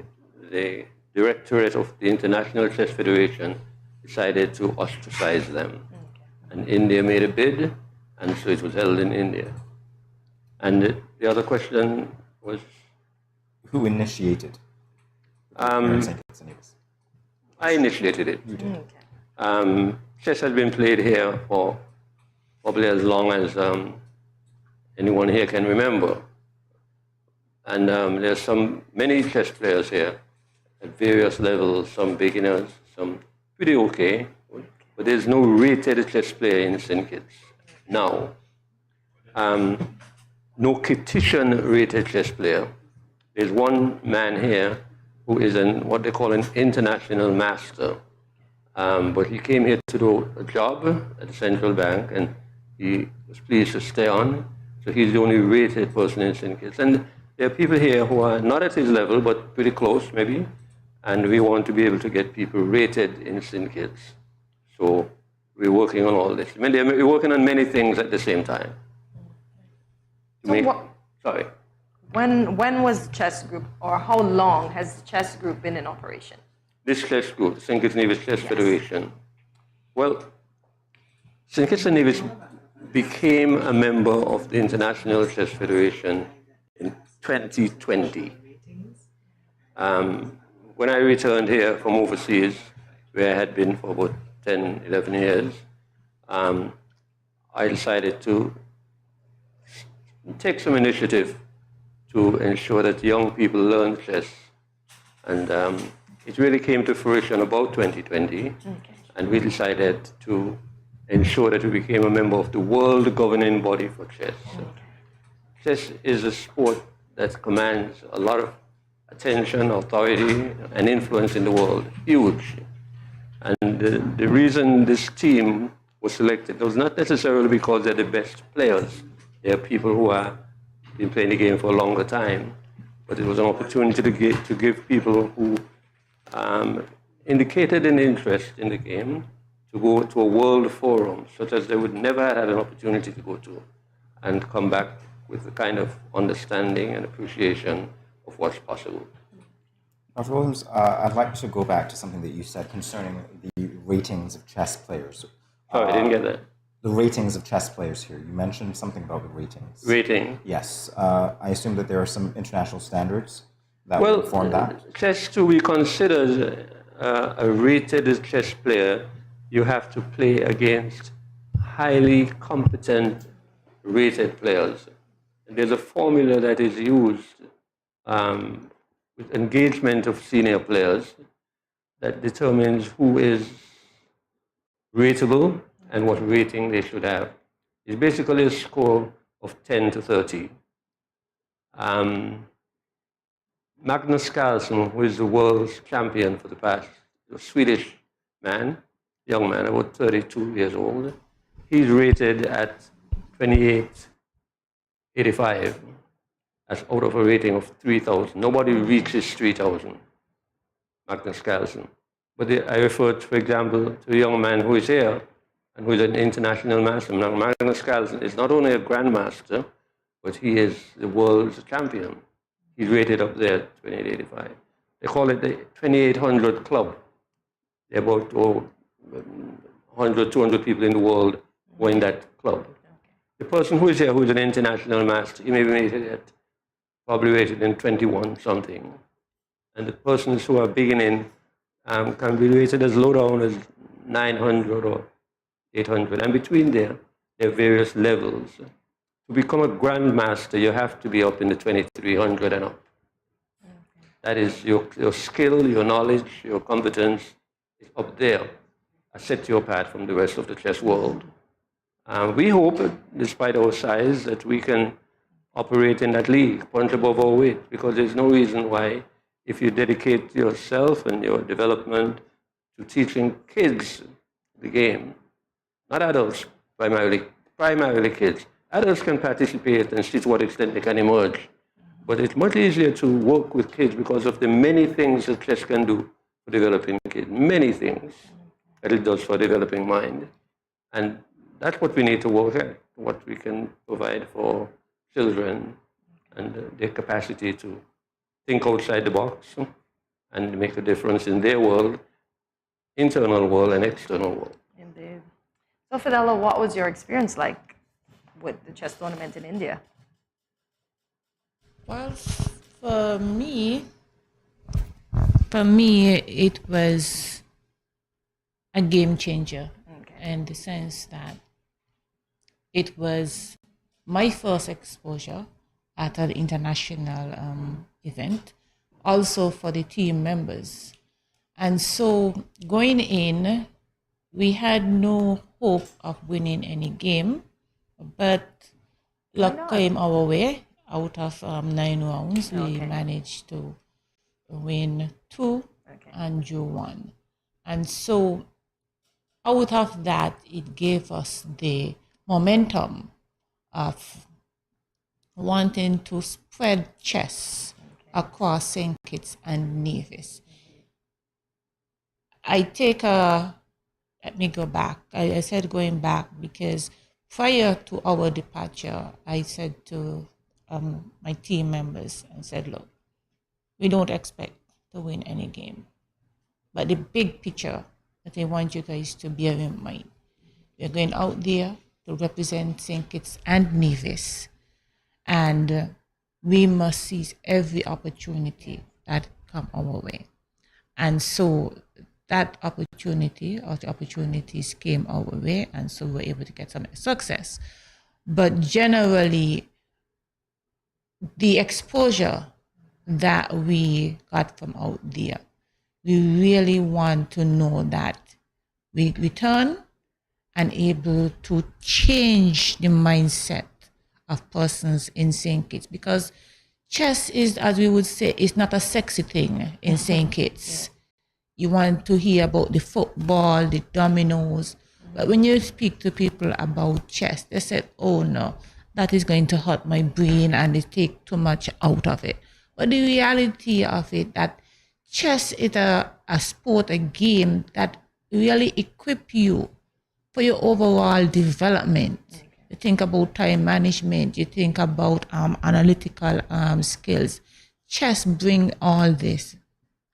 directorate of the International Chess Federation decided to ostracize them. And India made a bid, and so it was held in India. And the other question was? Who initiated? I initiated it. You did. Chess has been played here for probably as long as anyone here can remember. And there's many chess players here at various levels, some beginners, some pretty okay, but there's no rated chess player in St. Kitts now. No Kittitian rated chess player. There's one man here who is what they call an international master. But he came here to do a job at the central bank, and he was pleased to stay on. So he's the only rated person in St. Kitts. And there are people here who are not at his level, but pretty close, maybe. And we want to be able to get people rated in St. Kitts. So we're working on all this. We're working on many things at the same time. Sorry. When was chess group, or how long has chess group been in operation? This chess group, St. Kitts and Nevis Chess Federation. Well, St. Kitts and Nevis became a member of the International Chess Federation in 2020. When I returned here from overseas, where I had been for about 10, 11 years, I decided to take some initiative to ensure that young people learn chess. And it really came to fruition about 2020, and we decided to ensure that we became a member of the world governing body for chess. Chess is a sport that commands a lot of attention, authority, and influence in the world, huge. And the reason this team was selected was not necessarily because they're the best players. There are people who have been playing the game for a longer time, but it was an opportunity to give people who indicated an interest in the game to go to a world forum, such as they would never have had an opportunity to go to, and come back with the kind of understanding and appreciation of what's possible. Dr. Williams, I'd like to go back to something that you said concerning the ratings of chess players. Sorry, I didn't get that. The ratings of chess players here. You mentioned something about the ratings. Rating? Yes. I assume that there are some international standards that would form that. Chess, to be considered a rated chess player, you have to play against highly competent rated players. And there's a formula that is used with engagement of senior players that determines who is rateable and what rating they should have. It's basically a score of 10 to 30. Magnus Carlsen, who is the world's champion for the past, a Swedish man, young man, about 32 years old, he's rated at 2885. That's out of a rating of 3,000. Nobody reaches 3,000, Magnus Carlsen. But I referred, for example, to a young man who is here and who is an international master. Now, Magnus Carlsen is not only a grandmaster, but he is the world's champion. He's rated up there at 2885. They call it the 2800 Club. There are about 100, 200 people in the world who are in that club. The person who is here, who is an international master, he may be rated at, probably rated in 21 something. And the persons who are beginning can be rated as low down as 900 or 800. And between there are various levels. To become a grandmaster, you have to be up in the 2300 and up. That is your skill, your knowledge, your competence is up there. I set you apart from the rest of the chess world. We hope, despite our size, that we can operate in that league, punch above our weight, because there's no reason why, if you dedicate yourself and your development to teaching kids the game, not adults primarily kids. Adults can participate and see to what extent they can emerge. But it's much easier to work with kids because of the many things that chess can do for developing kids, many things that it does for developing mind. And that's what we need to work at, what we can provide for children and their capacity to think outside the box and make a difference in their world, internal world and external world. Indeed. So, Fidela, what was your experience like with the chess tournament in India? Well, for me, it was a game changer in the sense that it was my first exposure at an international event, also for the team members. And so going in, we had no hope of winning any game, but luck came our way. Out of 9 rounds, we managed to win 2 and draw 1. And so out of that, it gave us the momentum of wanting to spread chess across St. Kitts and Nevis. Let me go back. I said going back because prior to our departure, I said to my team members and said, look, we don't expect to win any game. But the big picture that I want you guys to bear in mind, we're going out there to represent St. Kitts and Nevis, and we must seize every opportunity that come our way. And so that opportunity or the opportunities came our way, and so we were able to get some success. But generally, the exposure that we got from out there, we really want to know that we return and able to change the mindset of persons in St. Kitts, because chess is, as we would say, is not a sexy thing in St. Kitts. You want to hear about the football, the dominoes, but when you speak to people about chess, they say, oh no, that is going to hurt my brain and they take too much out of it. But the reality of it, that chess is a sport, a game that really equip you for your overall development. You think about time management, you think about analytical skills. Chess bring all this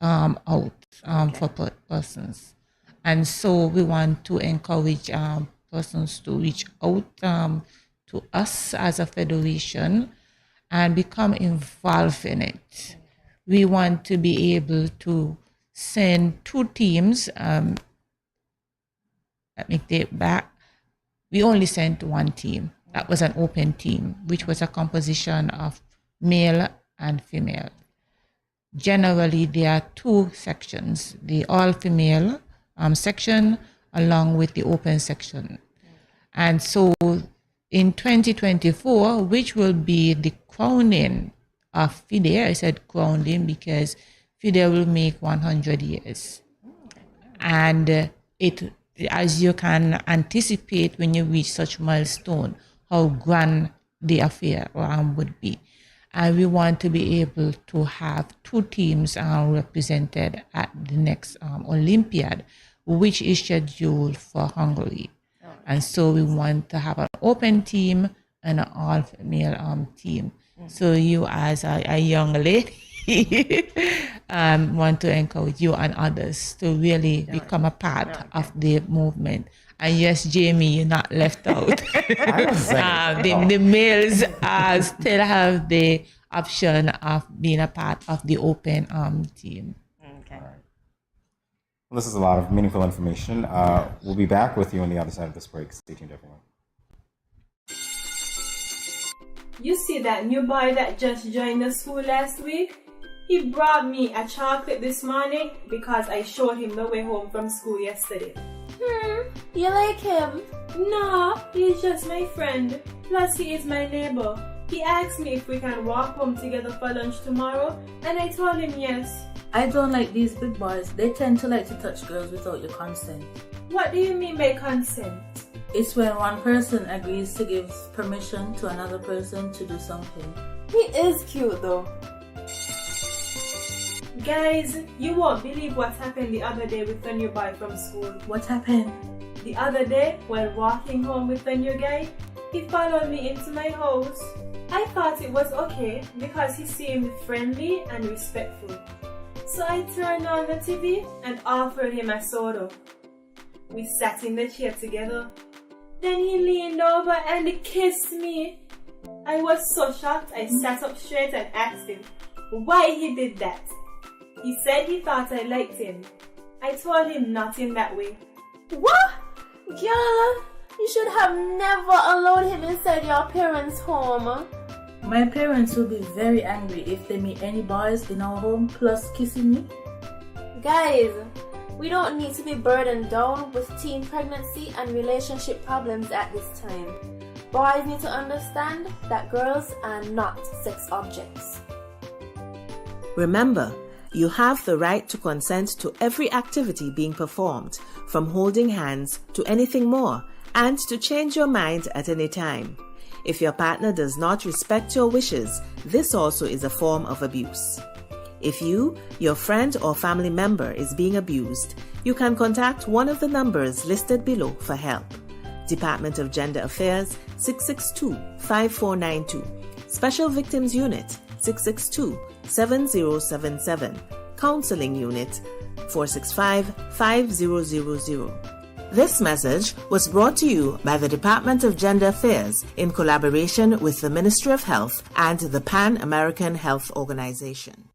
out for persons. And so we want to encourage persons to reach out to us as a federation and become involved in it. We want to be able to send 2 teams. Let me take back. We only sent 1 team. That was an open team, which was a composition of male and female. Generally, there are 2 sections, the all-female section along with the open section. And so in 2024, which will be the crowning of FIDE, I said crowning because FIDE will make 100 years. And it, as you can anticipate when you reach such milestone, how grand the affair would be. And we want to be able to have 2 teams represented at the next Olympiad, which is scheduled for Hungary. And so we want to have an open team and an all-female team. So you as a young lady want to encourage you and others to really become a part of the movement. And yes, Jamie, you're not left out. The males still have the option of being a part of the open team. Okay. Well, this is a lot of meaningful information. We'll be back with you on the other side of this break. Stay tuned, everyone. You see that new boy that just joined the school last week? He brought me a chocolate this morning because I showed him the way home from school yesterday. You like him? No, he's just my friend. Plus, he is my neighbor. He asked me if we can walk home together for lunch tomorrow, and I told him yes. I don't like these big boys. They tend to like to touch girls without your consent. What do you mean by consent? It's when one person agrees to give permission to another person to do something. He is cute though. Guys, you won't believe what happened the other day with the new boy from school. What happened? The other day, while walking home with the new guy, he followed me into my house. I thought it was okay because he seemed friendly and respectful. So I turned on the TV and offered him a soda. We sat in the chair together. Then he leaned over and kissed me. I was so shocked I sat up straight and asked him why he did that. He said he thought I liked him. I told him not in that way. What? Girl, you should have never allowed him inside your parents' home. My parents will be very angry if they meet any boys in our home plus kissing me. Guys, we don't need to be burdened down with teen pregnancy and relationship problems at this time. Boys need to understand that girls are not sex objects. Remember, you have the right to consent to every activity being performed, from holding hands to anything more, and to change your mind at any time. If your partner does not respect your wishes, this also is a form of abuse. If you, your friend or family member is being abused, you can contact one of the numbers listed below for help. Department of Gender Affairs 662-5492, Special Victims Unit 662-7077, Counseling Unit 465-5000. This message was brought to you by the Department of Gender Affairs in collaboration with the Ministry of Health and the Pan American Health Organization.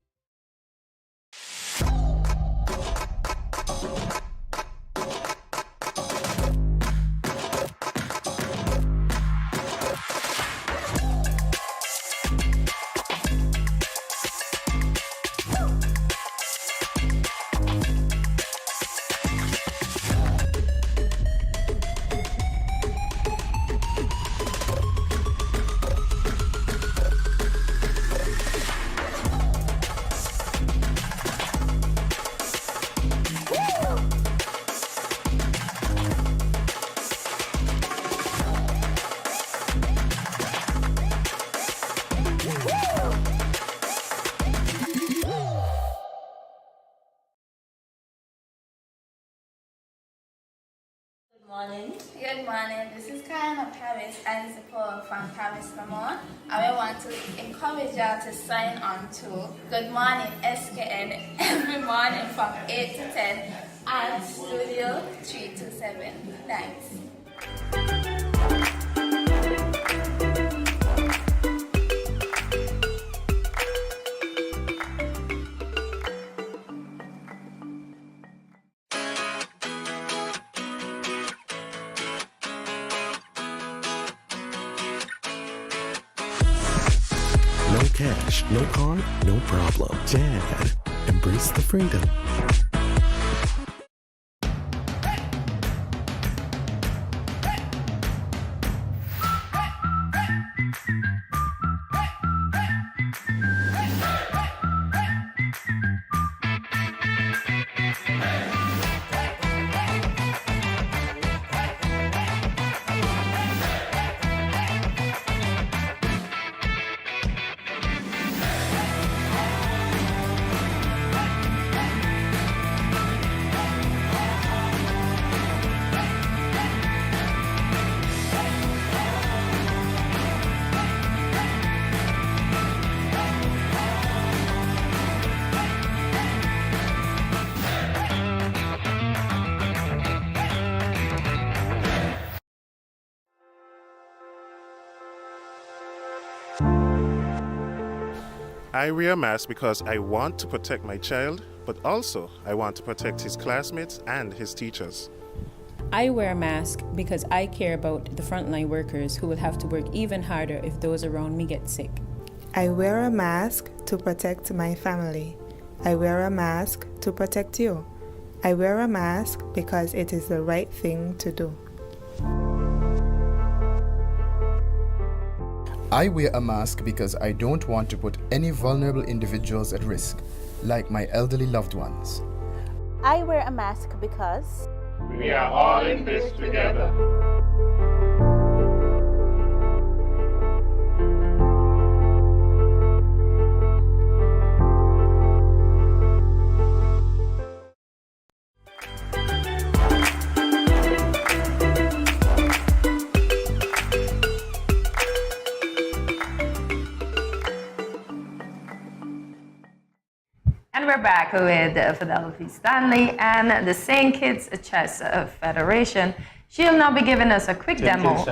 Good morning. This is Kayana Paris and it's a poem from Paris, Vermont. And we want to encourage y'all to sign on to Good Morning SKN every morning from 8 to 10 at Studio 327. Thanks. No cash, no card, no problem. Dad, embrace the freedom. I wear a mask because I want to protect my child, but also I want to protect his classmates and his teachers. I wear a mask because I care about the frontline workers who will have to work even harder if those around me get sick. I wear a mask to protect my family. I wear a mask to protect you. I wear a mask because it is the right thing to do. I wear a mask because I don't want to put any vulnerable individuals at risk, like my elderly loved ones. I wear a mask because we are all in this together. And we're back with Fidelity Stanley and the St. Kitts Chess Federation. She'll now be giving us a quick demo.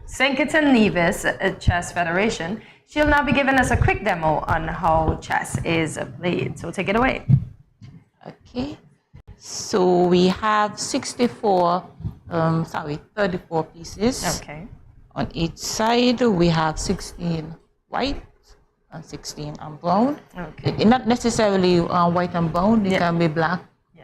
St. Kitts and Nevis Chess Federation. She'll now be giving us a quick demo on how chess is played. So take it away. Okay. So we have 34 pieces. Okay. On each side, we have 16 white and 16 brown. Okay. Not necessarily white and brown, it can be black,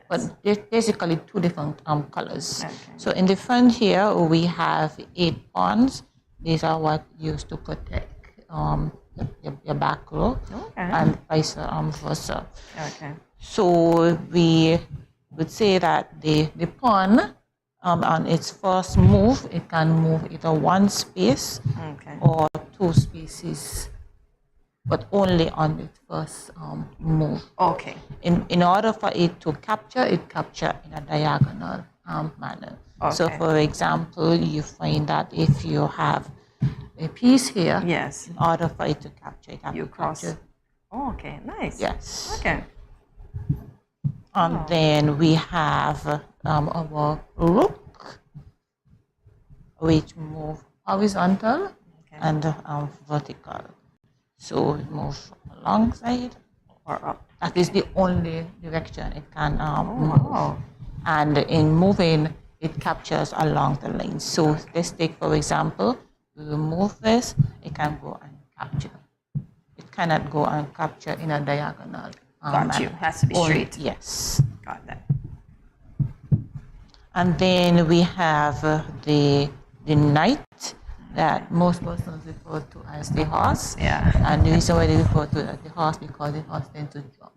but they're basically two different colors. Okay. So in the front here, we have 8 pawns. These are what used to protect your back row, and vice versa. Okay. So we would say that the pawn on its first move, it can move either 1 space or 2 spaces, but only on its first move. Okay. In order for it to capture, it capture in a diagonal manner. So for example, you find that if you have a piece here, in order for it to capture, it has to capture. Oh, okay, nice. Yes. Okay. And then we have our rook, which move horizontal and vertical. So it moves alongside or up. That is the only direction it can move. And in moving, it captures along the line. So let's take, for example, we will move this, it can go and capture. It cannot go and capture in a diagonal. Got you. Has to be straight. Yes. Got that. And then we have the knight that most persons refer to as the horse. Yeah. And the reason why they refer to it as the horse because the horse tends to jump.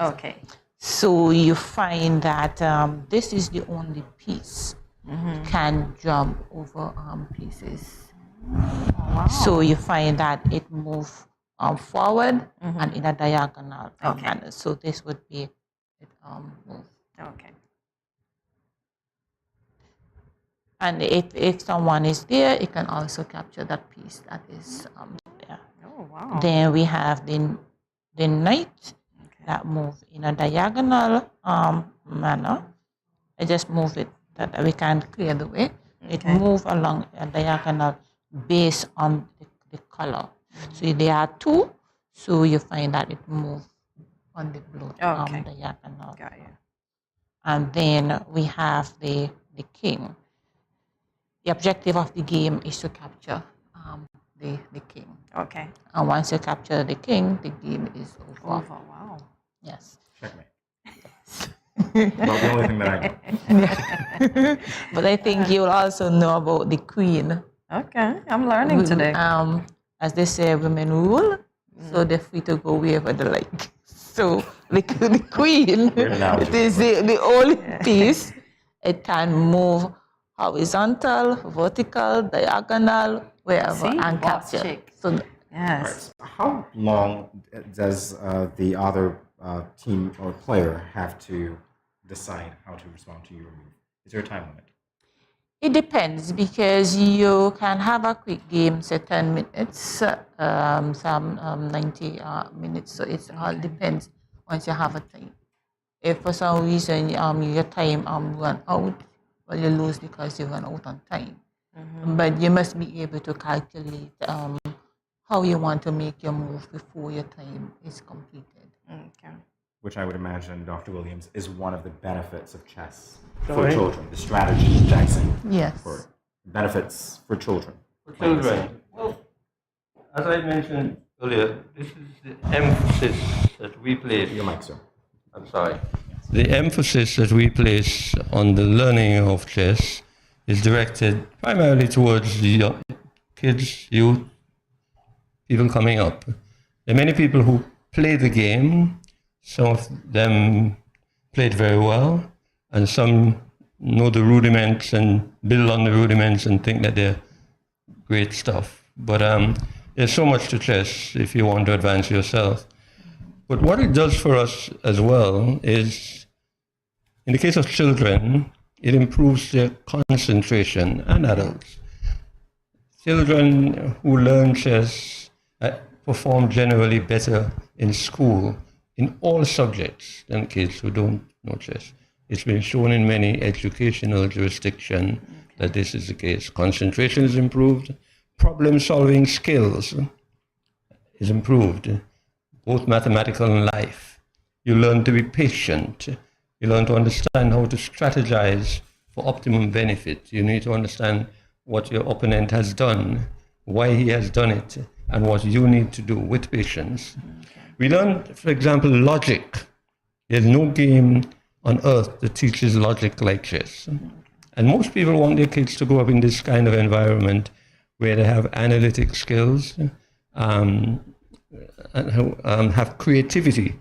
Okay. So you find that this is the only piece can jump over pieces. Wow. So you find that it moves forward and in a diagonal manner. So this would be it move. Okay. And if someone is there, it can also capture that piece that is there. Oh, wow. Then we have the knight that moves in a diagonal manner. I just move it that we can clear the way. It moves along a diagonal based on the color. So there are 2, so you find that it moves on the blue diagonal. Got you. And then we have the king. The objective of the game is to capture the king. Okay. And once you capture the king, the game is over. Over, wow. Yes. Checkmate. About the only thing that I know. But I think you'll also know about the queen. Okay, I'm learning today. As they say, women rule, so they're free to go wherever they like. So the queen, it is the only piece. It can move horizontal, vertical, diagonal, wherever, and capture. So, yes. Right. How long does the other team or player have to decide how to respond to your move? Is there a time limit? It depends because you can have a quick game, say 10 minutes, some 90 minutes. So it all depends once you have a time. If for some reason your time run out, well, you lose because you run out on time. But you must be able to calculate how you want to make your move before your time is completed. Okay. Which I would imagine, Dr. Williams, is one of the benefits of chess for children. The strategy, Jackson. Yes. For benefits for children. For children. Well, as I mentioned earlier, this is the emphasis that we place. Your mic, sir. I'm sorry. The emphasis that we place on the learning of chess is directed primarily towards the kids, youth, people coming up. There are many people who play the game. Some of them played very well, and some know the rudiments and build on the rudiments and think that they're great stuff. But there's so much to chess if you want to advance yourself. But what it does for us as well is, in the case of children, it improves their concentration, and adults. Children who learn chess perform generally better in school in all subjects than kids who don't know chess. It's been shown in many educational jurisdictions that this is the case. Concentration is improved, problem-solving skills is improved, both mathematical and life. You learn to be patient. You learn to understand how to strategize for optimum benefit. You need to understand what your opponent has done, why he has done it, and what you need to do with patience. We learn, for example, logic. There's no game on earth that teaches logic like chess. And most people want their kids to grow up in this kind of environment where they have analytic skills, and have creativity.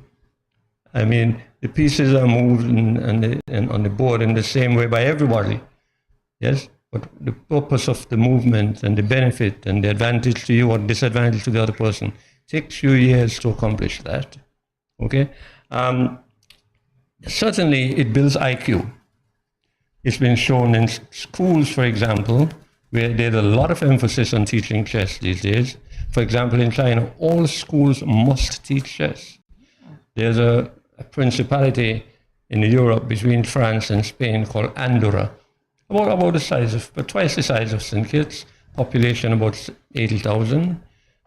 I mean, the pieces are moved and on the board in the same way by everybody, yes? But the purpose of the movement and the benefit and the advantage to you or disadvantage to the other person takes few years to accomplish that, okay? Certainly, it builds IQ. It's been shown in schools, for example, where there's a lot of emphasis on teaching chess these days. For example, in China, all schools must teach chess. There's a principality in Europe between France and Spain called Andorra, about the size of, but twice the size of St. Kitts, population about 80,000,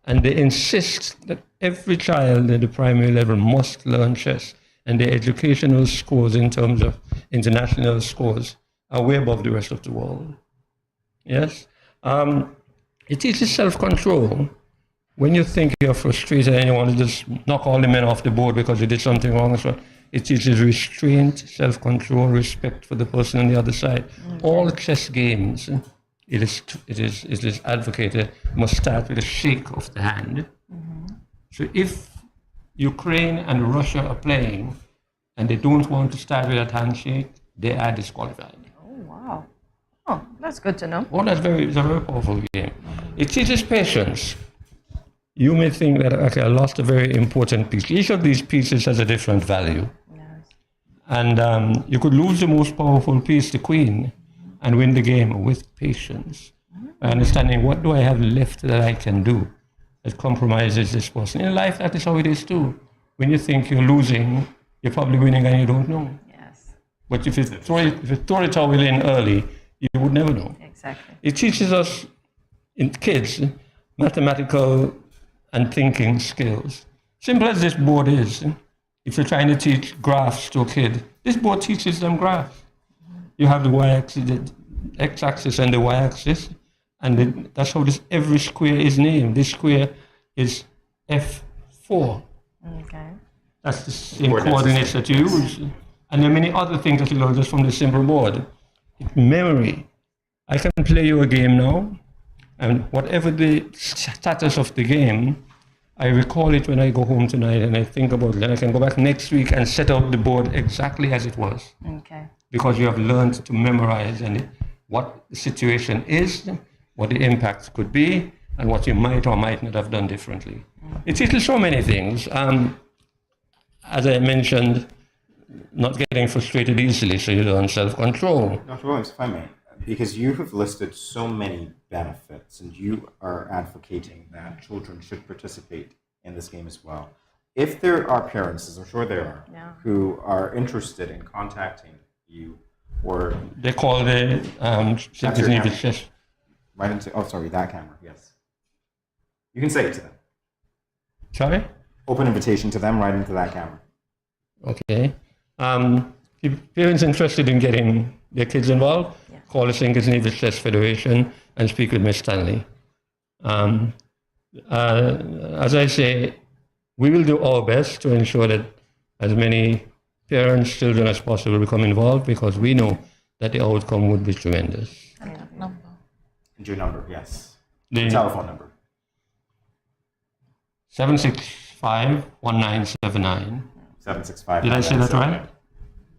and they insist that every child at the primary level must learn chess, and their educational scores in terms of international scores are way above the rest of the world. Yes? It teaches self-control. When you think you're frustrated and you want to just knock all the men off the board because you did something wrong, so it teaches restraint, self-control, respect for the person on the other side. All chess games, it is advocated, must start with a shake of the hand. So if Ukraine and Russia are playing and they don't want to start with that handshake, they are disqualified. Oh, wow. Oh, that's good to know. Oh, it's a very powerful game. It teaches patience. You may think that, okay, I lost a very important piece. Each of these pieces has a different value. Yes. And you could lose the most powerful piece, the queen, and win the game with patience. By understanding what do I have left that I can do that compromises this person. In life, that is how it is too. When you think you're losing, you're probably winning and you don't know. Yes. But if you throw it all in early, you would never know. Exactly. It teaches us, in kids, mathematical and thinking skills. Simple as this board is, if you're trying to teach graphs to a kid, this board teaches them graphs. You have the y-axis, the x-axis and the y-axis, and that's how every square is named. This square is F4. Okay. That's the same coordinates that you use. And there are many other things that you learn just from the simple board. Memory. I can play you a game now, and whatever the status of the game, I recall it when I go home tonight and I think about it. And I can go back next week and set out the board exactly as it was. Okay. Because you have learned to memorize and what the situation is, what the impact could be, and what you might or might not have done differently. It teaches so many things. As I mentioned, not getting frustrated easily, so you learn self-control. Dr. Williams, if I may, because you have listed so many benefits and you are advocating that children should participate in this game as well. If there are parents, as I'm sure there are, who are interested in contacting you, or they call the chess. Right into, oh, sorry, that camera, yes. You can say it to them. Sorry? Open invitation to them right into that camera. Okay. If parents interested in getting their kids involved, call the St. Kitts Nevis Chess Federation and speak with Ms. Stanley. As I say, we will do our best to ensure that as many parents, children as possible become involved, because we know that the outcome would be tremendous. And your number, yes. The telephone number. 765-1979. 765. Did I say that right?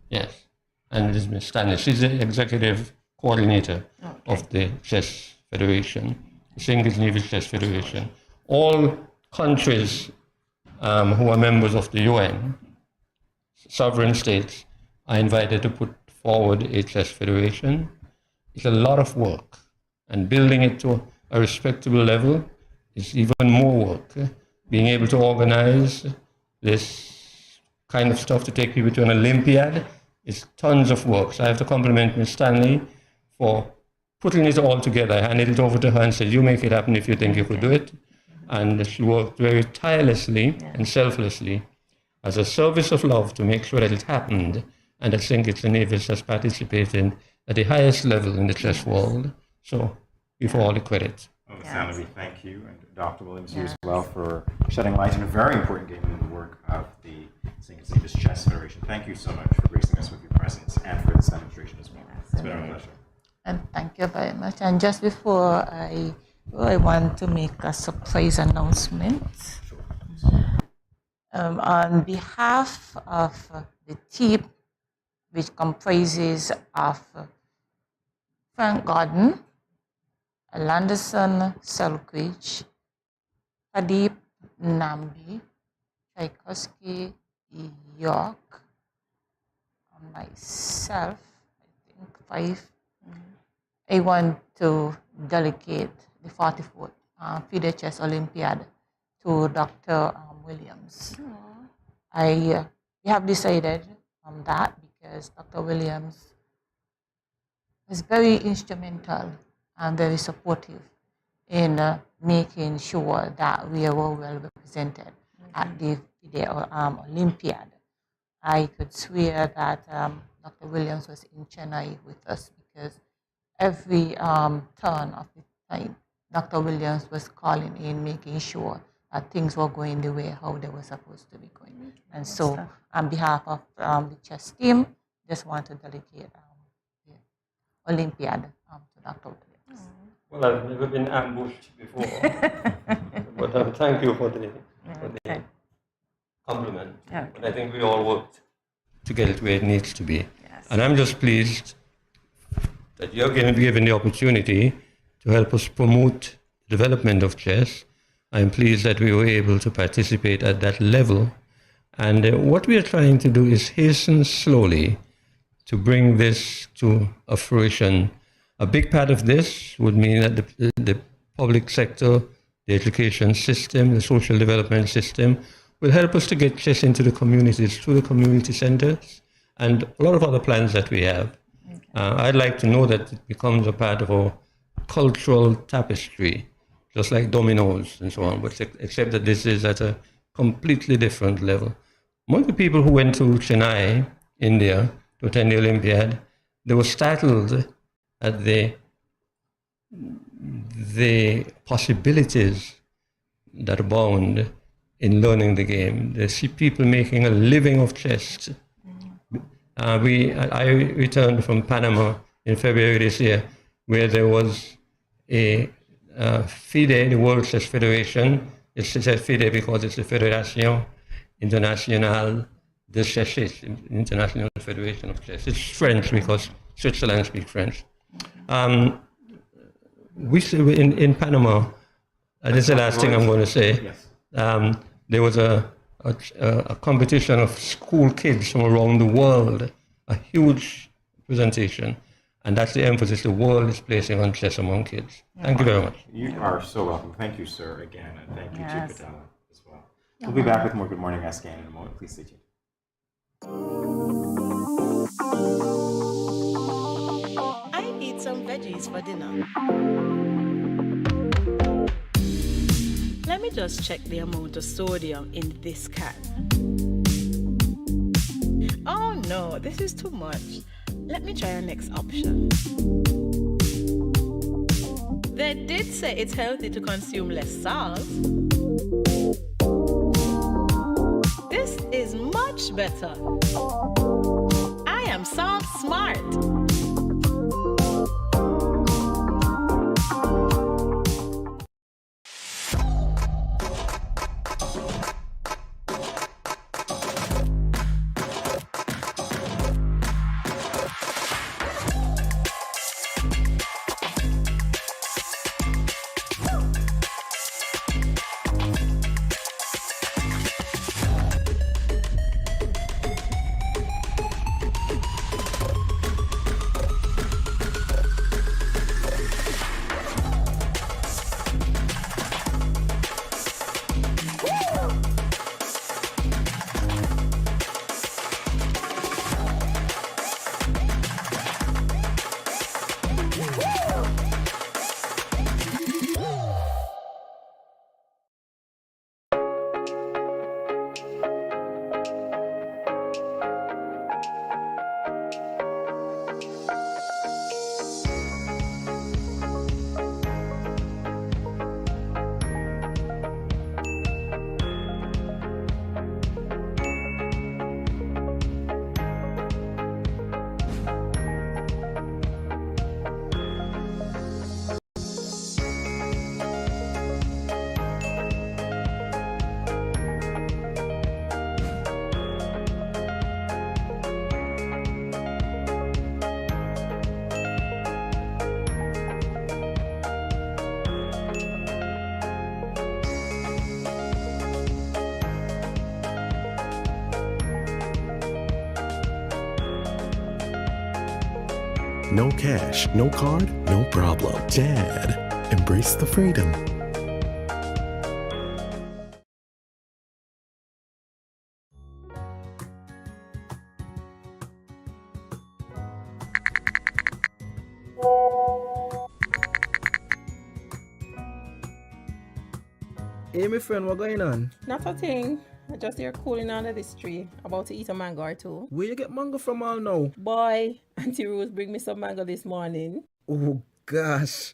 Yes. And it is Ms. Stanley. She's the executive coordinator of the Chess Federation, the St. Kitts Nevis Chess Federation. All countries who are members of the UN, sovereign states, are invited to put forward a chess federation. It's a lot of work, and building it to a respectable level is even more work. Being able to organize this kind of stuff to take people to an Olympiad is tons of work. So I have to compliment Ms. Stanley for putting it all together. I handed it over to her and said, you make it happen if you think you could do it. And she worked very tirelessly and selflessly as a service of love to make sure that it happened. And I think St. Nevis has participated at the highest level in the chess world. So give her all the credit. Well, Ms. Stanley, we thank you, and Dr. Williams, you as well, for shedding light on a very important game in the work of the St. Kitts Nevis Chess Federation. Thank you so much for gracing us with your presence and for this demonstration as well. It's been our pleasure. And thank you very much. And just before I want to make a surprise announcement. On behalf of the team, which comprises of Frank Gordon, Landerson Selkridge, Pradeep Nambi, Tchaikovsky York, and myself, I think 5. I want to delegate the 44th FIDE Chess Olympiad to Dr. Williams. We have decided on that because Dr. Williams is very instrumental and very supportive in making sure that we are all well represented at the FIDE Olympiad. I could swear that Dr. Williams was in Chennai with us because every turn of the time, Dr. Williams was calling in, making sure that things were going the way how they were supposed to be going. And so, on behalf of the chess team, just want to delegate the Olympiad to Dr. Williams. Well, I've never been ambushed before, but thank you for the compliment. Okay. But I think we all worked to get it where it needs to be. Yes. And I'm just pleased that you're going to be given the opportunity to help us promote the development of chess. I'm pleased that we were able to participate at that level. And what we are trying to do is hasten slowly to bring this to a fruition. A big part of this would mean that the public sector, the education system, the social development system will help us to get chess into the communities, through the community centers, and a lot of other plans that we have. I'd like to know that it becomes a part of our cultural tapestry, just like dominoes and so on, but except that this is at a completely different level. Most of the people who went to Chennai, India, to attend the Olympiad, they were startled at the possibilities that abound in learning the game. They see people making a living of chess. I returned from Panama in February this year, where there was a FIDE, the World Chess Federation. It's said FIDE because it's the Fédération Internationale de Chess, International Federation of Chess. It's French because Switzerland speaks French. In Panama, this is the last thing I'm going to say. Yes. There was a competition of school kids from around the world, a huge presentation, and that's the emphasis the world is placing on chess among kids. Thank you very much. You are so welcome. Thank you, sir, again, and thank you to Patella as well. We'll be back with more Good Morning SKN in a moment. Please stay tuned. I eat some veggies for dinner. Let me just check the amount of sodium in this can. Oh no, this is too much. Let me try our next option. They did say it's healthy to consume less salt. This is much better. I am salt smart. no cash, no card, no problem. Dad, embrace the freedom. Hey, my friend, what going on? Not a thing. I just here cooling under this tree, about to eat a mango or two. Where you get mango from all now? Boy, Auntie Rose bring me some mango this morning. Oh, gosh.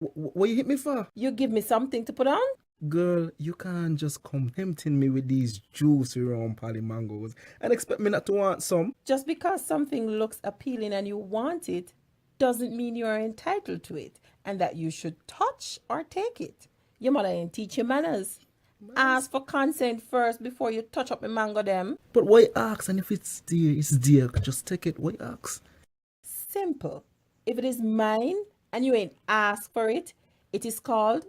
What you hit me for? You give me something to put on? Girl, you can't just come tempting me with these juicy round pally mangoes and expect me not to want some. Just because something looks appealing and you want it, doesn't mean you are entitled to it and that you should touch or take it. Your mother ain't teach you manners. Ask for consent first before you touch up the mango them. But why ask? And if it's dear, it's dear. Just take it. Why ask? Simple. If it is mine and you ain't asked for it, it is called,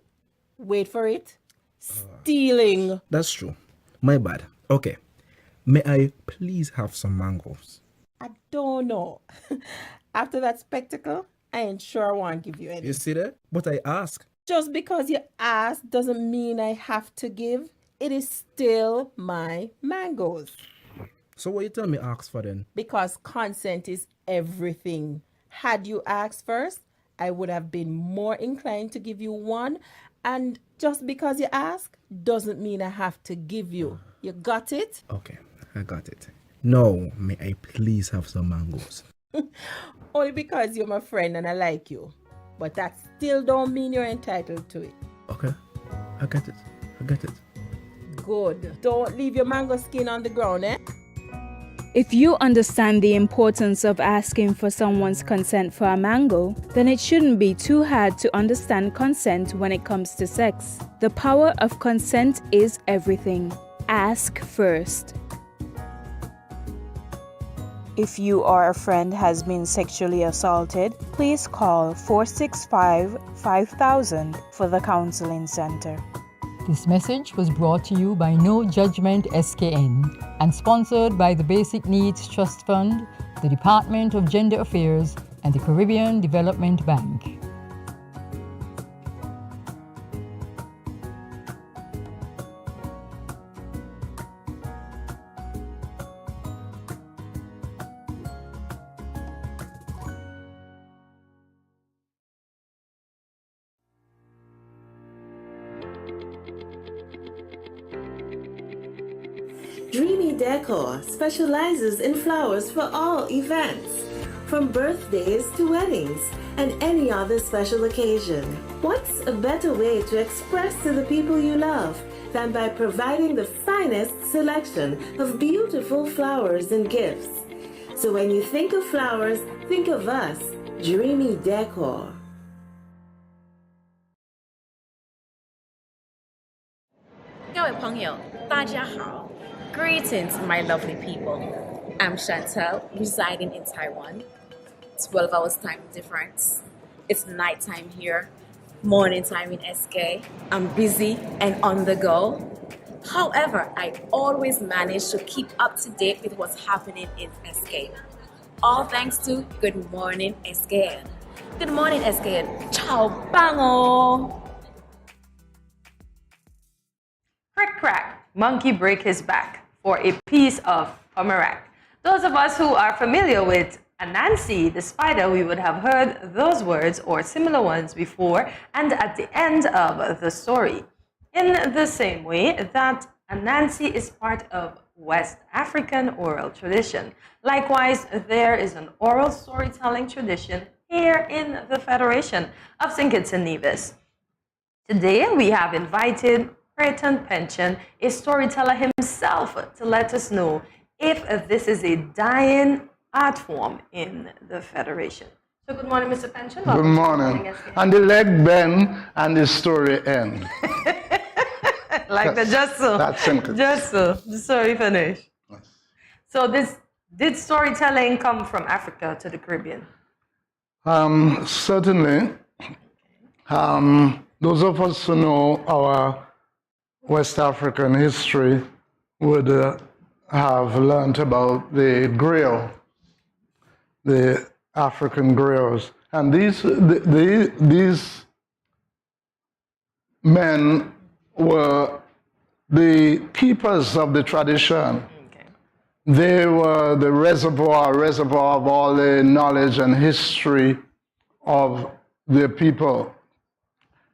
wait for it, stealing. That's true. My bad. Okay. May I please have some mangoes? I don't know. After that spectacle, I ain't sure I want to give you any. You see that? But I ask. Just because you ask doesn't mean I have to give. It is still my mangoes. So what you tell me ask for then? Because consent is everything. Had you asked first, I would have been more inclined to give you one. And just because you ask doesn't mean I have to give you. You got it? Okay, I got it. Now, may I please have some mangoes? Only because you're my friend and I like you. But that still don't mean you're entitled to it. Okay, I get it. I get it. Good. Don't leave your mango skin on the ground, eh? If you understand the importance of asking for someone's consent for a mango, then it shouldn't be too hard to understand consent when it comes to sex. The power of consent is everything. Ask first. If you or a friend has been sexually assaulted, please call 465-5000 for the Counseling Center. This message was brought to you by No Judgment SKN and sponsored by the Basic Needs Trust Fund, the Department of Gender Affairs, and the Caribbean Development Bank. Dreamy Decor specializes in flowers for all events, from birthdays to weddings and any other special occasion. What's a better way to express to the people you love than by providing the finest selection of beautiful flowers and gifts? So when you think of flowers, think of us, Dreamy Decor. Greetings, my lovely people. I'm Chantel, residing in Taiwan. 12 hours time difference. It's nighttime here, morning time in SK. I'm busy and on the go. However, I always manage to keep up to date with what's happening in SK. All thanks to Good Morning SKN. Good morning, SKN. Ciao, bango! Crick crack, monkey break his back for a piece of pomerac. Those of us who are familiar with Anansi, the spider, we would have heard those words or similar ones before and at the end of the story. In the same way that Anansi is part of West African oral tradition. Likewise, there is an oral storytelling tradition here in the Federation of St. Kitts and Nevis. Today, we have invited Creighton Pension, a storyteller himself, to let us know if this is a dying art form in the Federation. So good morning, Mr. Pension. Good morning. And the leg bend and the story end. Like the just so. That's simple. Just so. The story finish. Yes. So did storytelling come from Africa to the Caribbean? Certainly. Those of us who know our West African history would have learned about the griot. The African griots. And these men were the keepers of the tradition. They were the reservoir of all the knowledge and history of their people.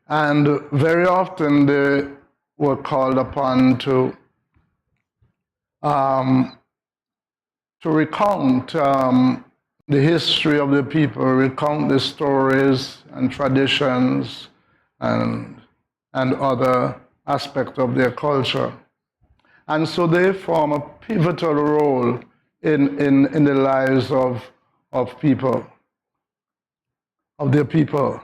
And very often they were called upon to recount the history of the people, recount the stories and traditions and other aspects of their culture. And so they form a pivotal role in the lives of people, of their people.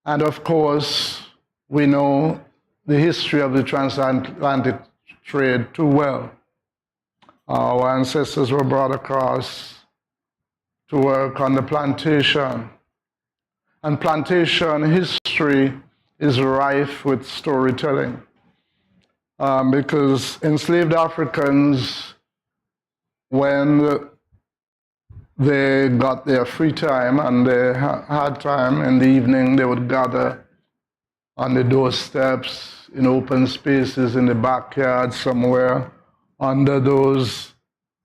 And of course, we know the history of the transatlantic trade too well. Our ancestors were brought across to work on the plantation. And plantation history is rife with storytelling. Because enslaved Africans, when they got their free time and they had time in the evening, they would gather on the doorsteps, in open spaces, in the backyard somewhere, under those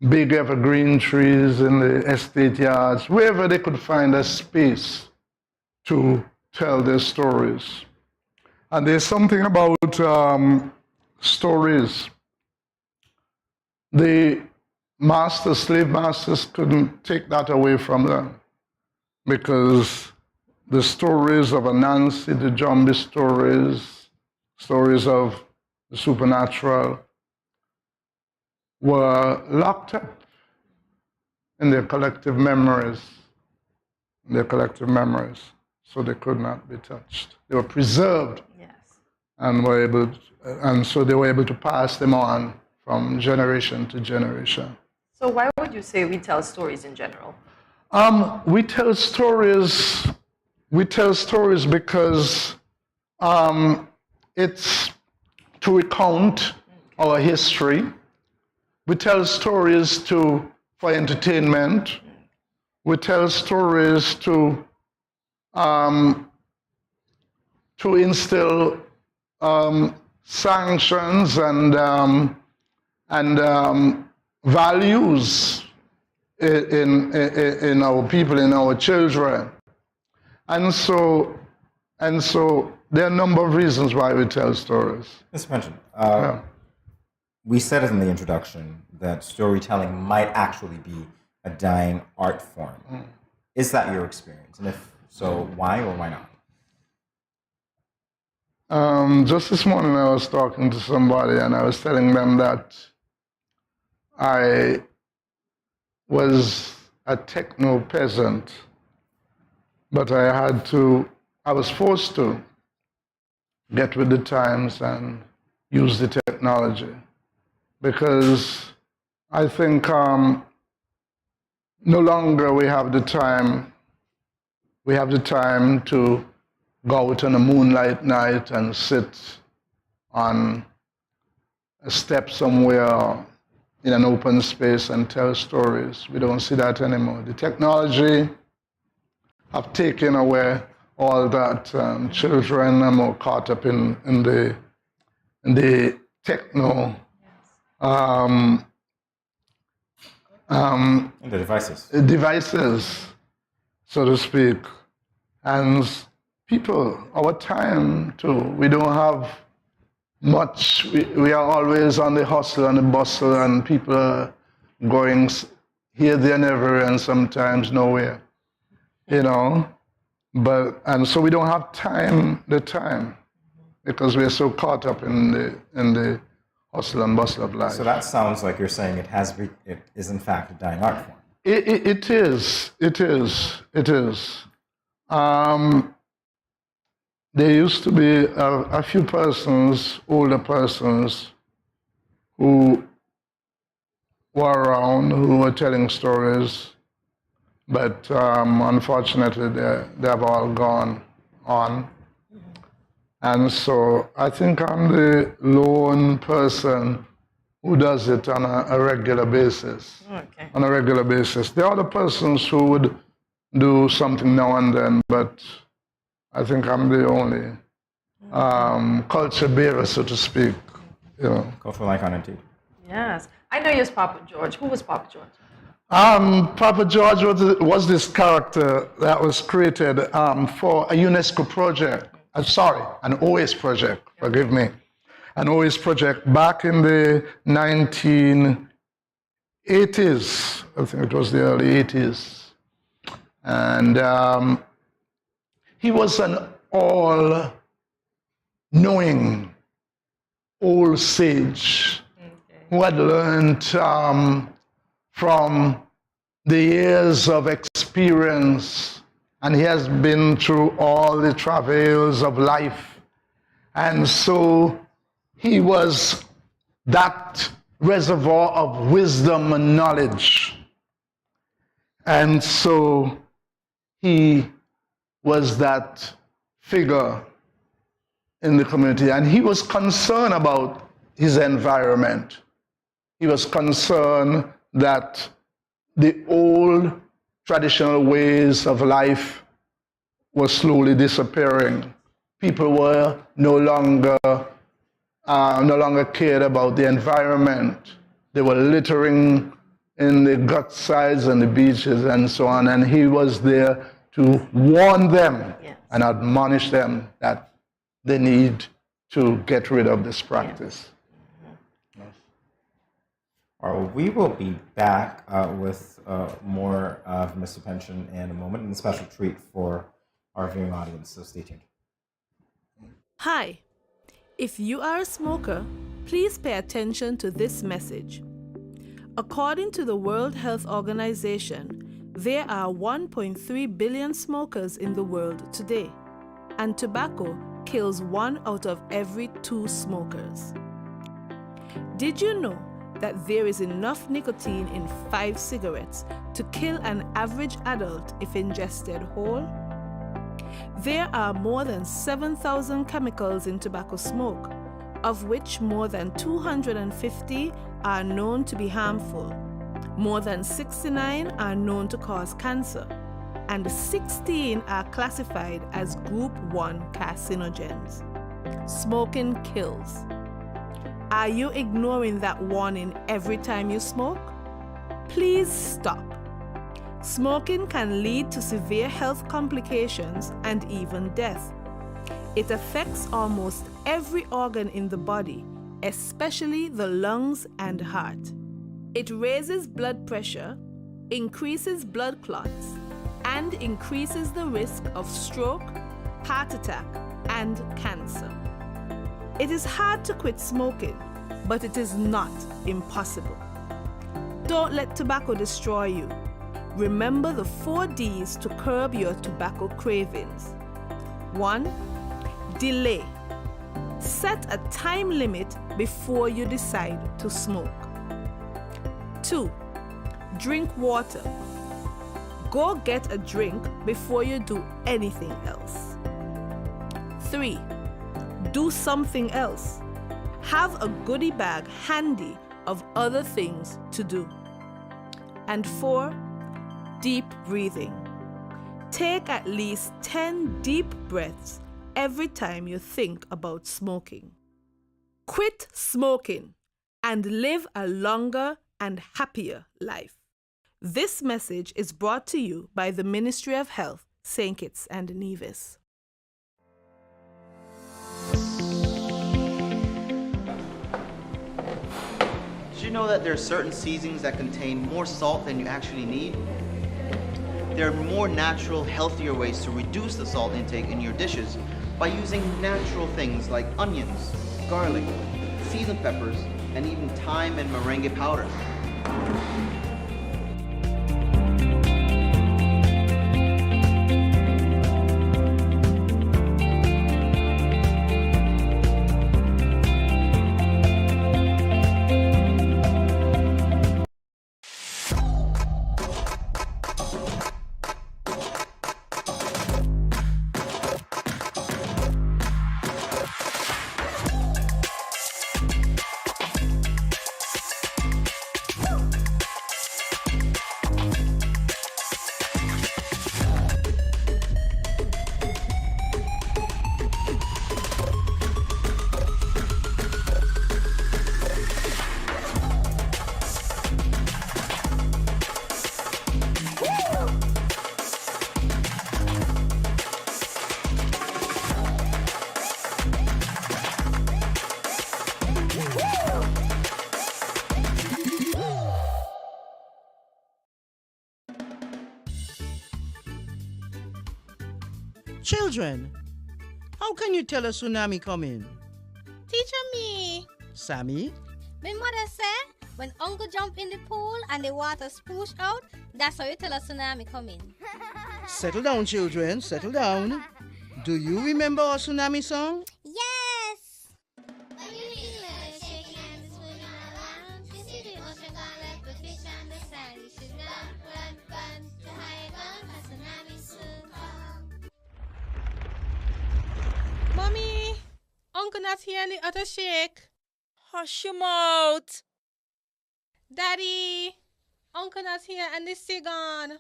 big evergreen trees in the estate yards, wherever they could find a space to tell their stories. And there's something about stories. The slave masters couldn't take that away from them, because the stories of Anansi, the Jumbi stories of the supernatural, were locked up in their collective memories, so they could not be touched. They were preserved, and so they were able to pass them on from generation to generation. So why would you say we tell stories in general? We tell stories because it's to recount our history. We tell stories for entertainment. We tell stories to instill sanctions and values in our people, in our children. And so there are a number of reasons why we tell stories. Mr. Pension, we said it in the introduction that storytelling might actually be a dying art form. Is that your experience? And if so, why or why not? Just this morning I was talking to somebody and I was telling them that I was a techno peasant, but I was forced to get with the times and use the technology, because I think no longer we have the time to go out on a moonlight night and sit on a step somewhere in an open space and tell stories. We don't see that anymore. The technology have taken away all that. Children are more caught up in the techno. The devices. Devices, so to speak. And people, our time too, we don't have much. We are always on the hustle and the bustle, and people are going here, there, and everywhere, and sometimes nowhere, and so we don't have the time, because we're so caught up in the hustle and bustle of life. So that sounds like you're saying it is in fact a dying art form. It is. There used to be a few older persons, who were around, who were telling stories, but unfortunately they have all gone on. And so I think I'm the lone person who does it on a regular basis. Okay. On a regular basis. There are other persons who would do something now and then, but I think I'm the only culture bearer, so to speak. You know. Cultural icon indeed. Yes. I know you're Papa George. Who was Papa George? Papa George was this character that was created for a UNESCO project. An OAS project, forgive me. An OAS project back in the 1980s. I think it was the early 80s. And he was an all-knowing old sage who had learned from the years of experience, and he has been through all the travails of life. And so he was that reservoir of wisdom and knowledge. And so he was that figure in the community, and he was concerned about his environment. He was concerned that the old traditional ways of life were slowly disappearing. People were no longer cared about the environment. They were littering in the gut sides and the beaches and so on, and he was there to warn them and admonish them that they need to get rid of this practice. All right, well, we will be back with more of Mr. Pension in a moment, and a special treat for our viewing audience, so stay tuned. Hi, if you are a smoker, please pay attention to this message. According to the World Health Organization, there are 1.3 billion smokers in the world today, and tobacco kills 1 out of every 2 smokers. Did you know that there is enough nicotine in 5 cigarettes to kill an average adult if ingested whole? There are more than 7,000 chemicals in tobacco smoke, of which more than 250 are known to be harmful. More than 69 are known to cause cancer, and 16 are classified as Group 1 carcinogens. Smoking kills. Are you ignoring that warning every time you smoke? Please stop. Smoking can lead to severe health complications and even death. It affects almost every organ in the body, especially the lungs and heart. It raises blood pressure, increases blood clots, and increases the risk of stroke, heart attack, and cancer. It is hard to quit smoking, but it is not impossible. Don't let tobacco destroy you. Remember the 4 Ds to curb your tobacco cravings. 1. Delay. Set a time limit before you decide to smoke. 2. Drink water. Go get a drink before you do anything else. 3. Do something else. Have a goodie bag handy of other things to do. And 4. Deep breathing. Take at least 10 deep breaths every time you think about smoking. Quit smoking and live a longer and happier life. This message is brought to you by the Ministry of Health, St. Kitts and Nevis. Did you know that there are certain seasonings that contain more salt than you actually need? There are more natural, healthier ways to reduce the salt intake in your dishes by using natural things like onions, garlic, seasoned peppers, and even thyme and merengue powder. Children, how can you tell a tsunami coming? Teacher me. Sammy? My mother said, when uncle jump in the pool and the water spoosh out, that's how you tell a tsunami coming. Settle down, children, settle down. Do you remember our tsunami song? Yes! Mommy, Uncle not here in the other shake. Hush your mouth. Daddy, Uncle not here and the sea gone.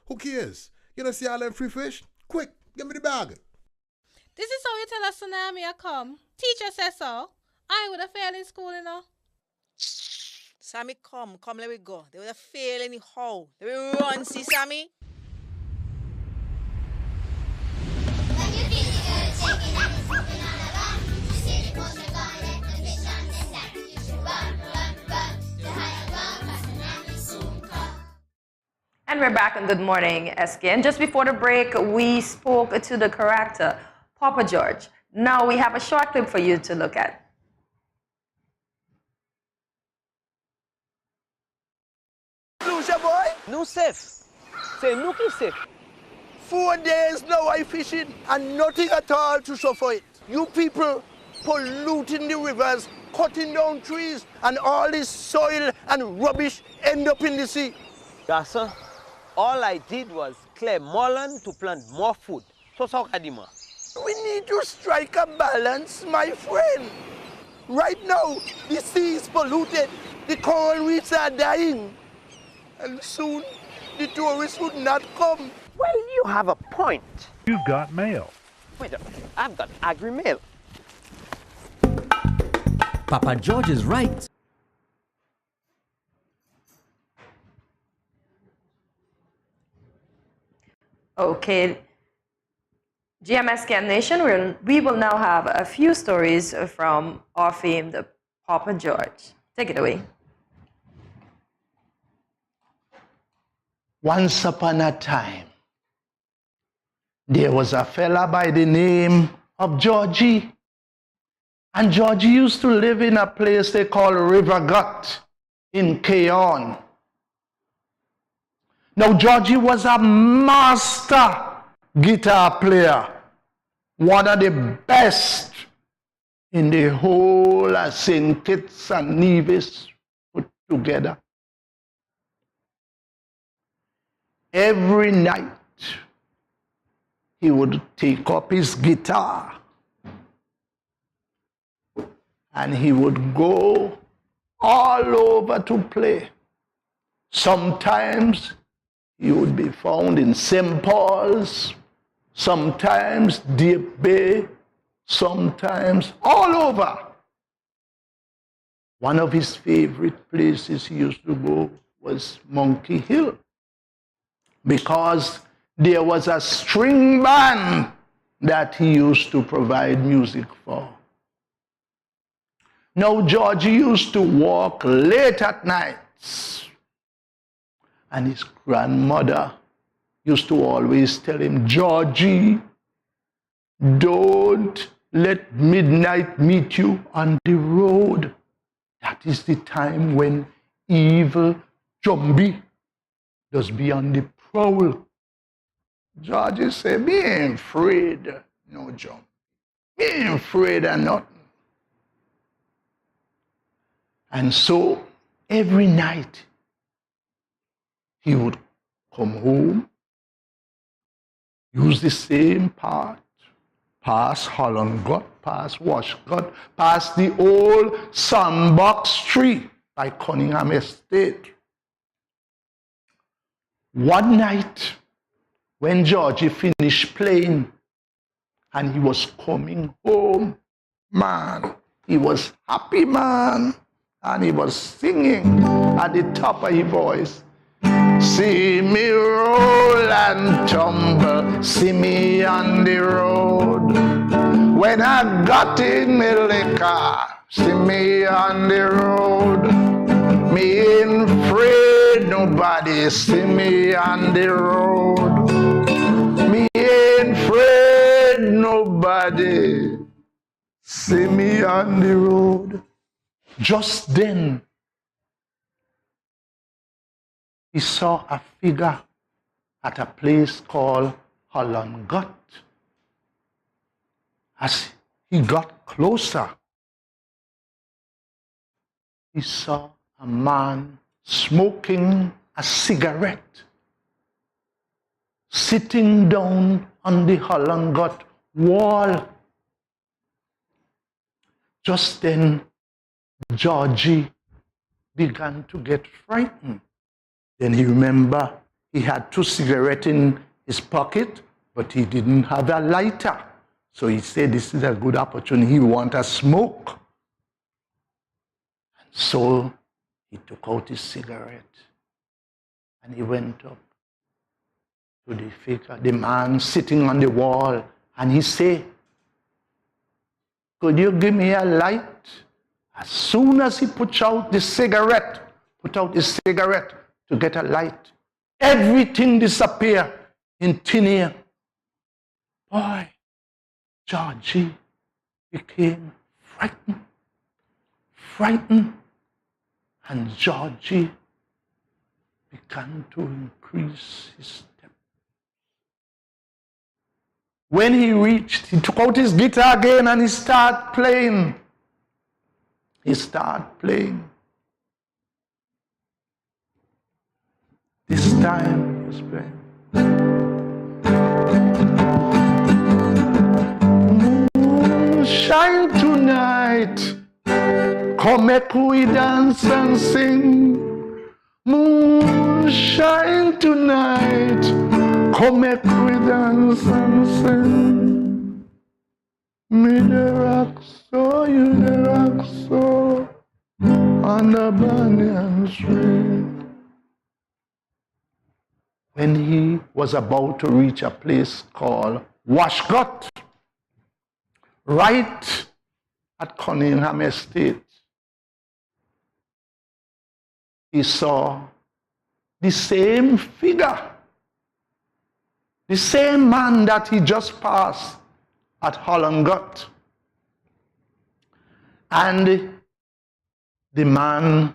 Who cares? You don't see all them free fish? Quick, give me the bag. This is how you tell a tsunami a come. Teacher says so. I would have failed in school, you know. Sammy, come, let me go. They would have failed anyhow. Let me run, see Sammy. And we're back on Good Morning SKN. Just before the break, we spoke to the character, Papa George. Now we have a short clip for you to look at. Lucia boy? No safe. Say look is safe. 4 days now I fishing and nothing at all to show for it. You people polluting the rivers, cutting down trees, and all this soil and rubbish end up in the sea. Yes, sir. All I did was clear more land to plant more food. So, Kadima. We need to strike a balance, my friend. Right now, the sea is polluted, the coral reefs are dying, and soon the tourists would not come. Well, you have a point. You've got mail. Wait, I've got agri mail. Papa George is right. Okay, GMSKN Nation, we will now have a few stories from our famed Papa George. Take it away. Once upon a time, there was a fella by the name of Georgie. And Georgie used to live in a place they call River Gut in Keon. Now, Georgie was a master guitar player, one of the best in the whole of St. Kitts and Nevis put together. Every night, he would take up his guitar and he would go all over to play. Sometimes he would be found in St. Paul's, sometimes Deep Bay, sometimes all over. One of his favorite places he used to go was Monkey Hill, because there was a string band that he used to provide music for. Now, Georgie used to walk late at nights, and his grandmother used to always tell him, Georgie, don't let midnight meet you on the road. That is the time when evil Jumbie does be on the prowl. Georgie said, me ain't afraid, no Jumbie. Me ain't afraid of nothing. And so every night he would come home, use the same path, past Holland Gut, past Wash Gut, past the old sandbox tree by Cunningham Estate. One night, when Georgie finished playing and he was coming home, man, he was happy, man. And he was singing at the top of his voice. See me roll and tumble, see me on the road. When I got in me liquor, see me on the road. Me ain't afraid nobody, see me on the road. Me ain't afraid nobody see me on the road. Just then, he saw a figure at a place called Hollangut. As he got closer, he saw a man smoking a cigarette, sitting down on the Hollangut wall. Just then, Georgie began to get frightened. Then he remembered he had 2 cigarettes in his pocket, but he didn't have a lighter. So he said, this is a good opportunity. He wants a smoke. And so he took out his cigarette and he went up to the figure, the man sitting on the wall, and he said, could you give me a light? As soon as he put out his cigarette to get a light, everything disappeared in thin air. Boy, Georgie became frightened, and Georgie began to increase his step. When he reached, he took out his guitar again and he started playing. This time he was playing. Moonshine tonight, come make we dance and sing. Moonshine tonight, come make we dance and sing. Me the rock so, you the rock so, on the banyan tree. When he was about to reach a place called Washgut, right at Cunningham Estate, he saw the same figure, the same man that he just passed at Hollangut. And the man,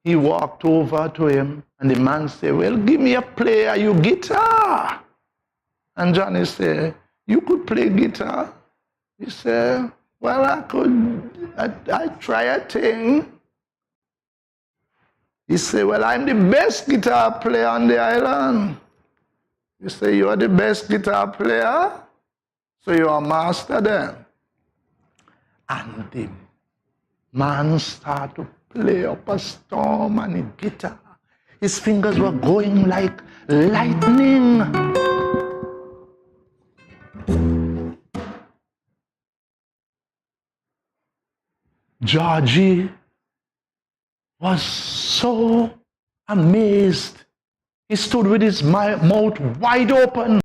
he walked over to him, and the man said, well, give me a play of your guitar. And Johnny said, you could play guitar? He said, well, I could, I try a thing. He said, well, I'm the best guitar player on the island. He said, you are the best guitar player? So you are a master then. And the man started to play up a storm on the guitar. His fingers were going like lightning. Georgie was so amazed. He stood with his mouth wide open.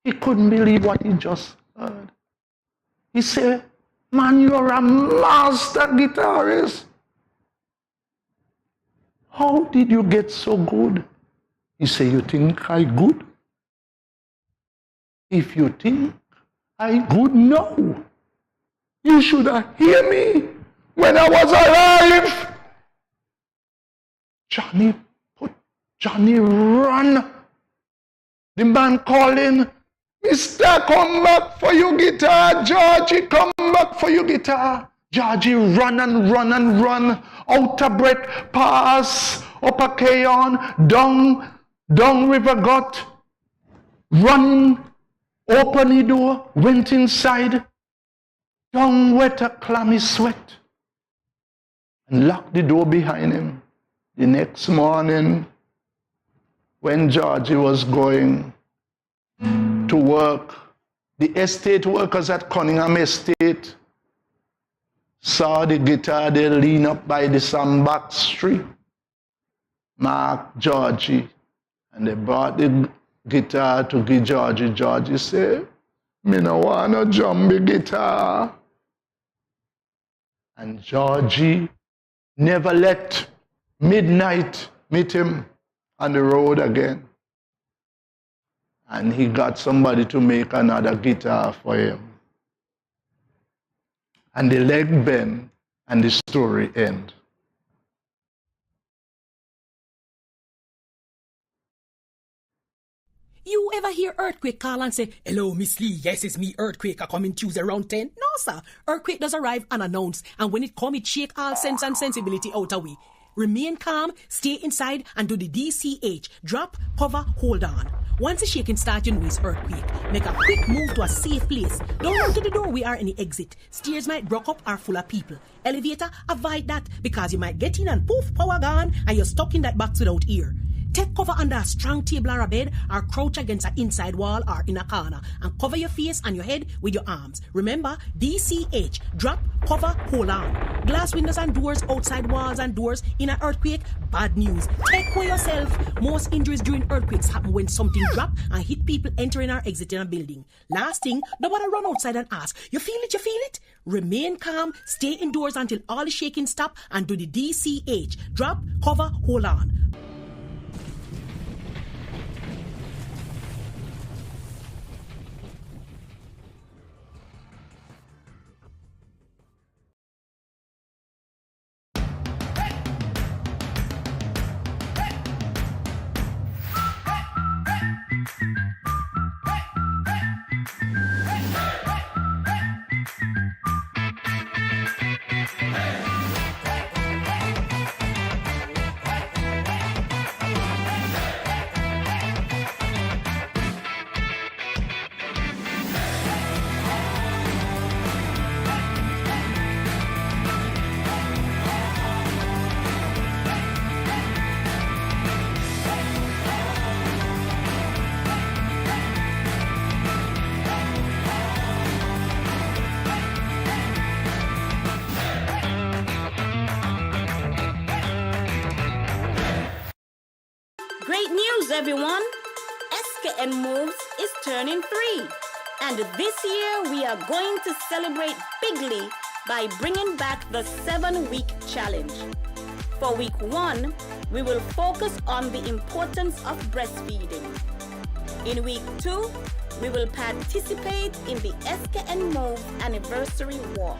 He couldn't believe what he just heard. He said, man, you're a master guitarist. How did you get so good? He said, you think I good? If you think I good now, you should have heard me when I was alive. Johnny run. The man calling, Mister, come back for your guitar. Georgie, come back for your guitar. Georgie run and run and run, out of breath, pass, up a Cayon, down River Gut, running, open the door, went inside, down wet a clammy sweat, and locked the door behind him. The next morning, when Georgie was going to work, the estate workers at Cunningham Estate saw the guitar, they lean up by the sandbox tree, marked Georgie, and they brought the guitar to give Georgie. Georgie said, me no want no jumbo guitar. And Georgie never let midnight meet him on the road again. and he got somebody to make another guitar for him. And the leg bend, and the story end. You ever hear Earthquake call and say, "Hello, Miss Lee, yes, it's me, Earthquake, I come in Tuesday around 10? No, sir. Earthquake does arrive unannounced, and when it come, it shake all sense and sensibility out of we. Remain calm, stay inside, and do the DCH. Drop, cover, hold on. Once the shaking starts, you know it's earthquake. Make a quick move to a safe place. Don't run to the door, we are in the exit. Stairs might block up or full of people. Elevator, avoid that, because you might get in and poof, power gone, and you're stuck in that box without ear. Take cover under a strong table or a bed, or crouch against an inside wall or in a corner, and cover your face and your head with your arms. Remember, DCH, drop, cover, hold on. Glass windows and doors, outside walls and doors in an earthquake, bad news. Take care yourself. Most injuries during earthquakes happen when something drop and hit people entering or exiting a building. Last thing, nobody run outside and ask, you feel it, you feel it? Remain calm, stay indoors until all the shaking stop, and do the DCH, drop, cover, hold on. Great news, everyone! SKN Moves is turning 3. And this year, we are going to celebrate bigly by bringing back the 7-week challenge. For week 1, we will focus on the importance of breastfeeding. In week 2, we will participate in the SKN Move anniversary walk.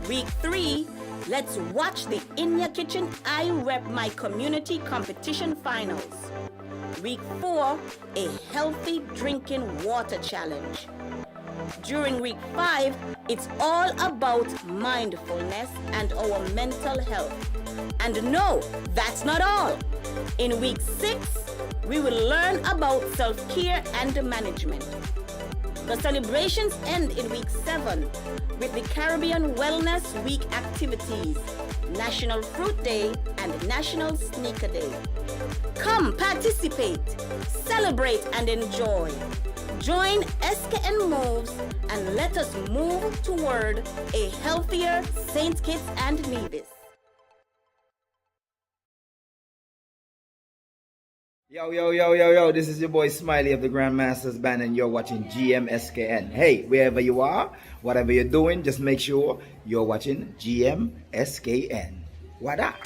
Week 3, let's watch the In Your Kitchen I Rep My Community competition finals. Week 4, a healthy drinking water challenge. During week 5, it's all about mindfulness and our mental health. And no, that's not all. In week 6, we will learn about self-care and management. The celebrations end in week 7 with the Caribbean Wellness Week activities, National Fruit Day and National Sneaker Day. Come participate, celebrate and enjoy. Join SKN Moves and let us move toward a healthier St. Kitts and Nevis. Yo, this is your boy Smiley of the Grandmasters Band, and you're watching GMSKN. Hey, wherever you are, whatever you're doing, just make sure you're watching GMSKN. What up?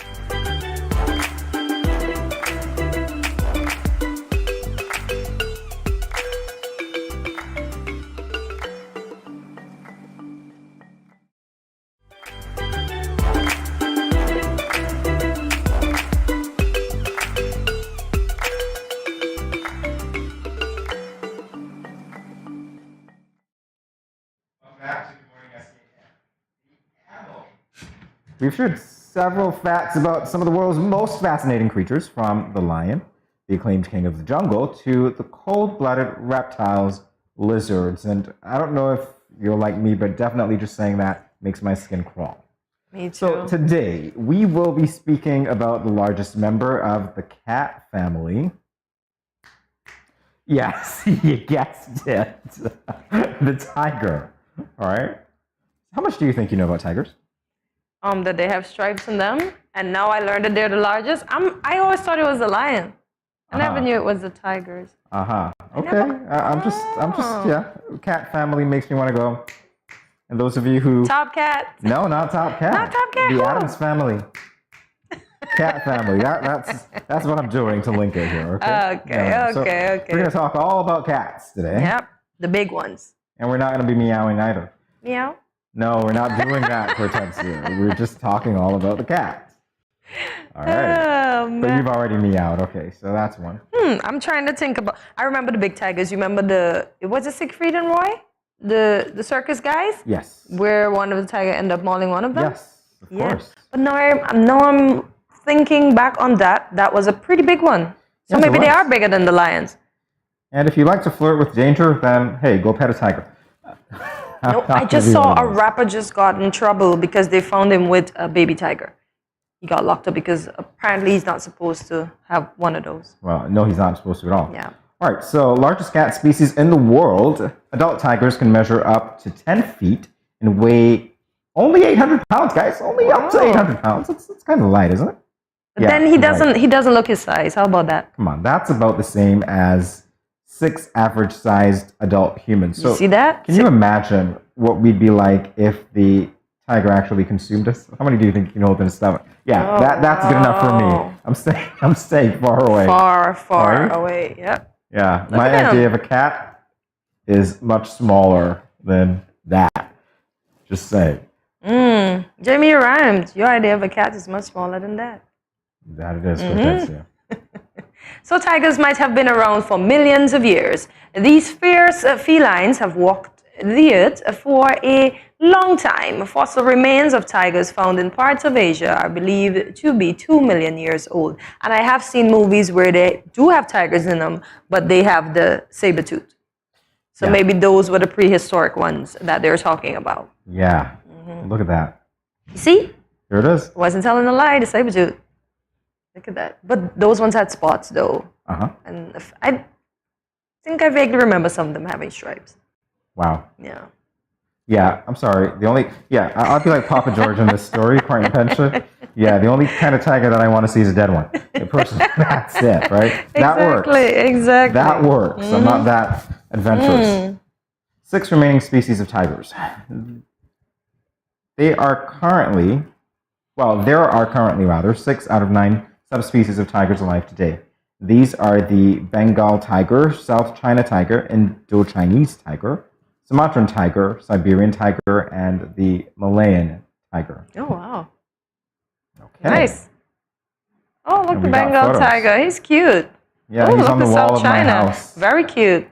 We've shared several facts about some of the world's most fascinating creatures, from the lion, the acclaimed king of the jungle, to the cold-blooded reptiles, lizards. And I don't know if you're like me, but definitely just saying that makes my skin crawl. Me too. So today, we will be speaking about the largest member of the cat family. Yes, you guessed it. The tiger. All right. How much do you think you know about tigers? That they have stripes in them, and now I learned that they're the largest. I always thought it was the lion. I never knew it was the tigers. Okay. I'm just, yeah. Cat family makes me want to go. And those of you who... Top cat? No, not Top Cat. Not Top Cat? The Addams Family. Cat family. That's what I'm doing to link it here. Okay. Okay. We're gonna talk all about cats today. Yep, the big ones. And we're not gonna be meowing either. Meow. No, we're not doing that for text here. We're just talking all about the cats. All right. But you've already meowed. Okay, so that's one. I'm trying to think about. I remember the big tigers. You remember was it Siegfried and Roy, the circus guys? Yes. Where one of the tiger ended up mauling one of them. Yes, of course. But now I'm thinking back on that. That was a pretty big one. So Yes, maybe it they was. are bigger than the lions. And if you like to flirt with danger, then hey, go pet a tiger. No, I just saw a rapper just got in trouble because they found him with a baby tiger. He got locked up because apparently he's not supposed to have one of those. Well, no, he's not supposed to at all. Yeah. All right, so largest cat species in the world. Adult tigers can measure up to 10 feet and weigh only 800 pounds, guys. Only up to 800 pounds. It's kind of light, isn't it? But then he doesn't look his size. How about that? Come on, that's about the same as 6 average-sized adult humans. So You see that? Can you imagine what we'd be like if the tiger actually consumed us? How many do you think you can hold in his stomach? Yeah, that's good enough for me. I'm staying far away. Far Right? away. Yep. Yeah, Look my at him. idea of a cat is much smaller than that. Just saying. Jamie, you rhymed. Your idea of a cat is much smaller than that. That it is. Cortez, yeah. So tigers might have been around for millions of years. These fierce felines have walked the earth for a long time. Fossil remains of tigers found in parts of Asia are believed to be 2 million years old. And I have seen movies where they do have tigers in them, but they have the saber tooth. So maybe those were the prehistoric ones that they're talking about. Yeah. Look at that. You see? Here it is. Wasn't telling a lie, the saber tooth. Look at that. But those ones had spots though. Uh-huh. And I think I vaguely remember some of them having stripes. Wow. Yeah. Yeah, I'm sorry. I'll be like Papa George in this story, Quentin Pension. Yeah, the only kind of tiger that I want to see is a dead one. That's it, right? That works. Exactly. That works. I'm not that adventurous. 6 remaining species of tigers. There are currently 6 out of 9 subspecies of tigers alive today. These are the Bengal tiger, South China tiger, Indo-Chinese tiger, Sumatran tiger, Siberian tiger, and the Malayan tiger. Oh, wow. Okay. Nice. Oh, look, And the we got Bengal photos. tiger. He's cute. Yeah, oh, he's look on the at wall South of my China. house. Very cute.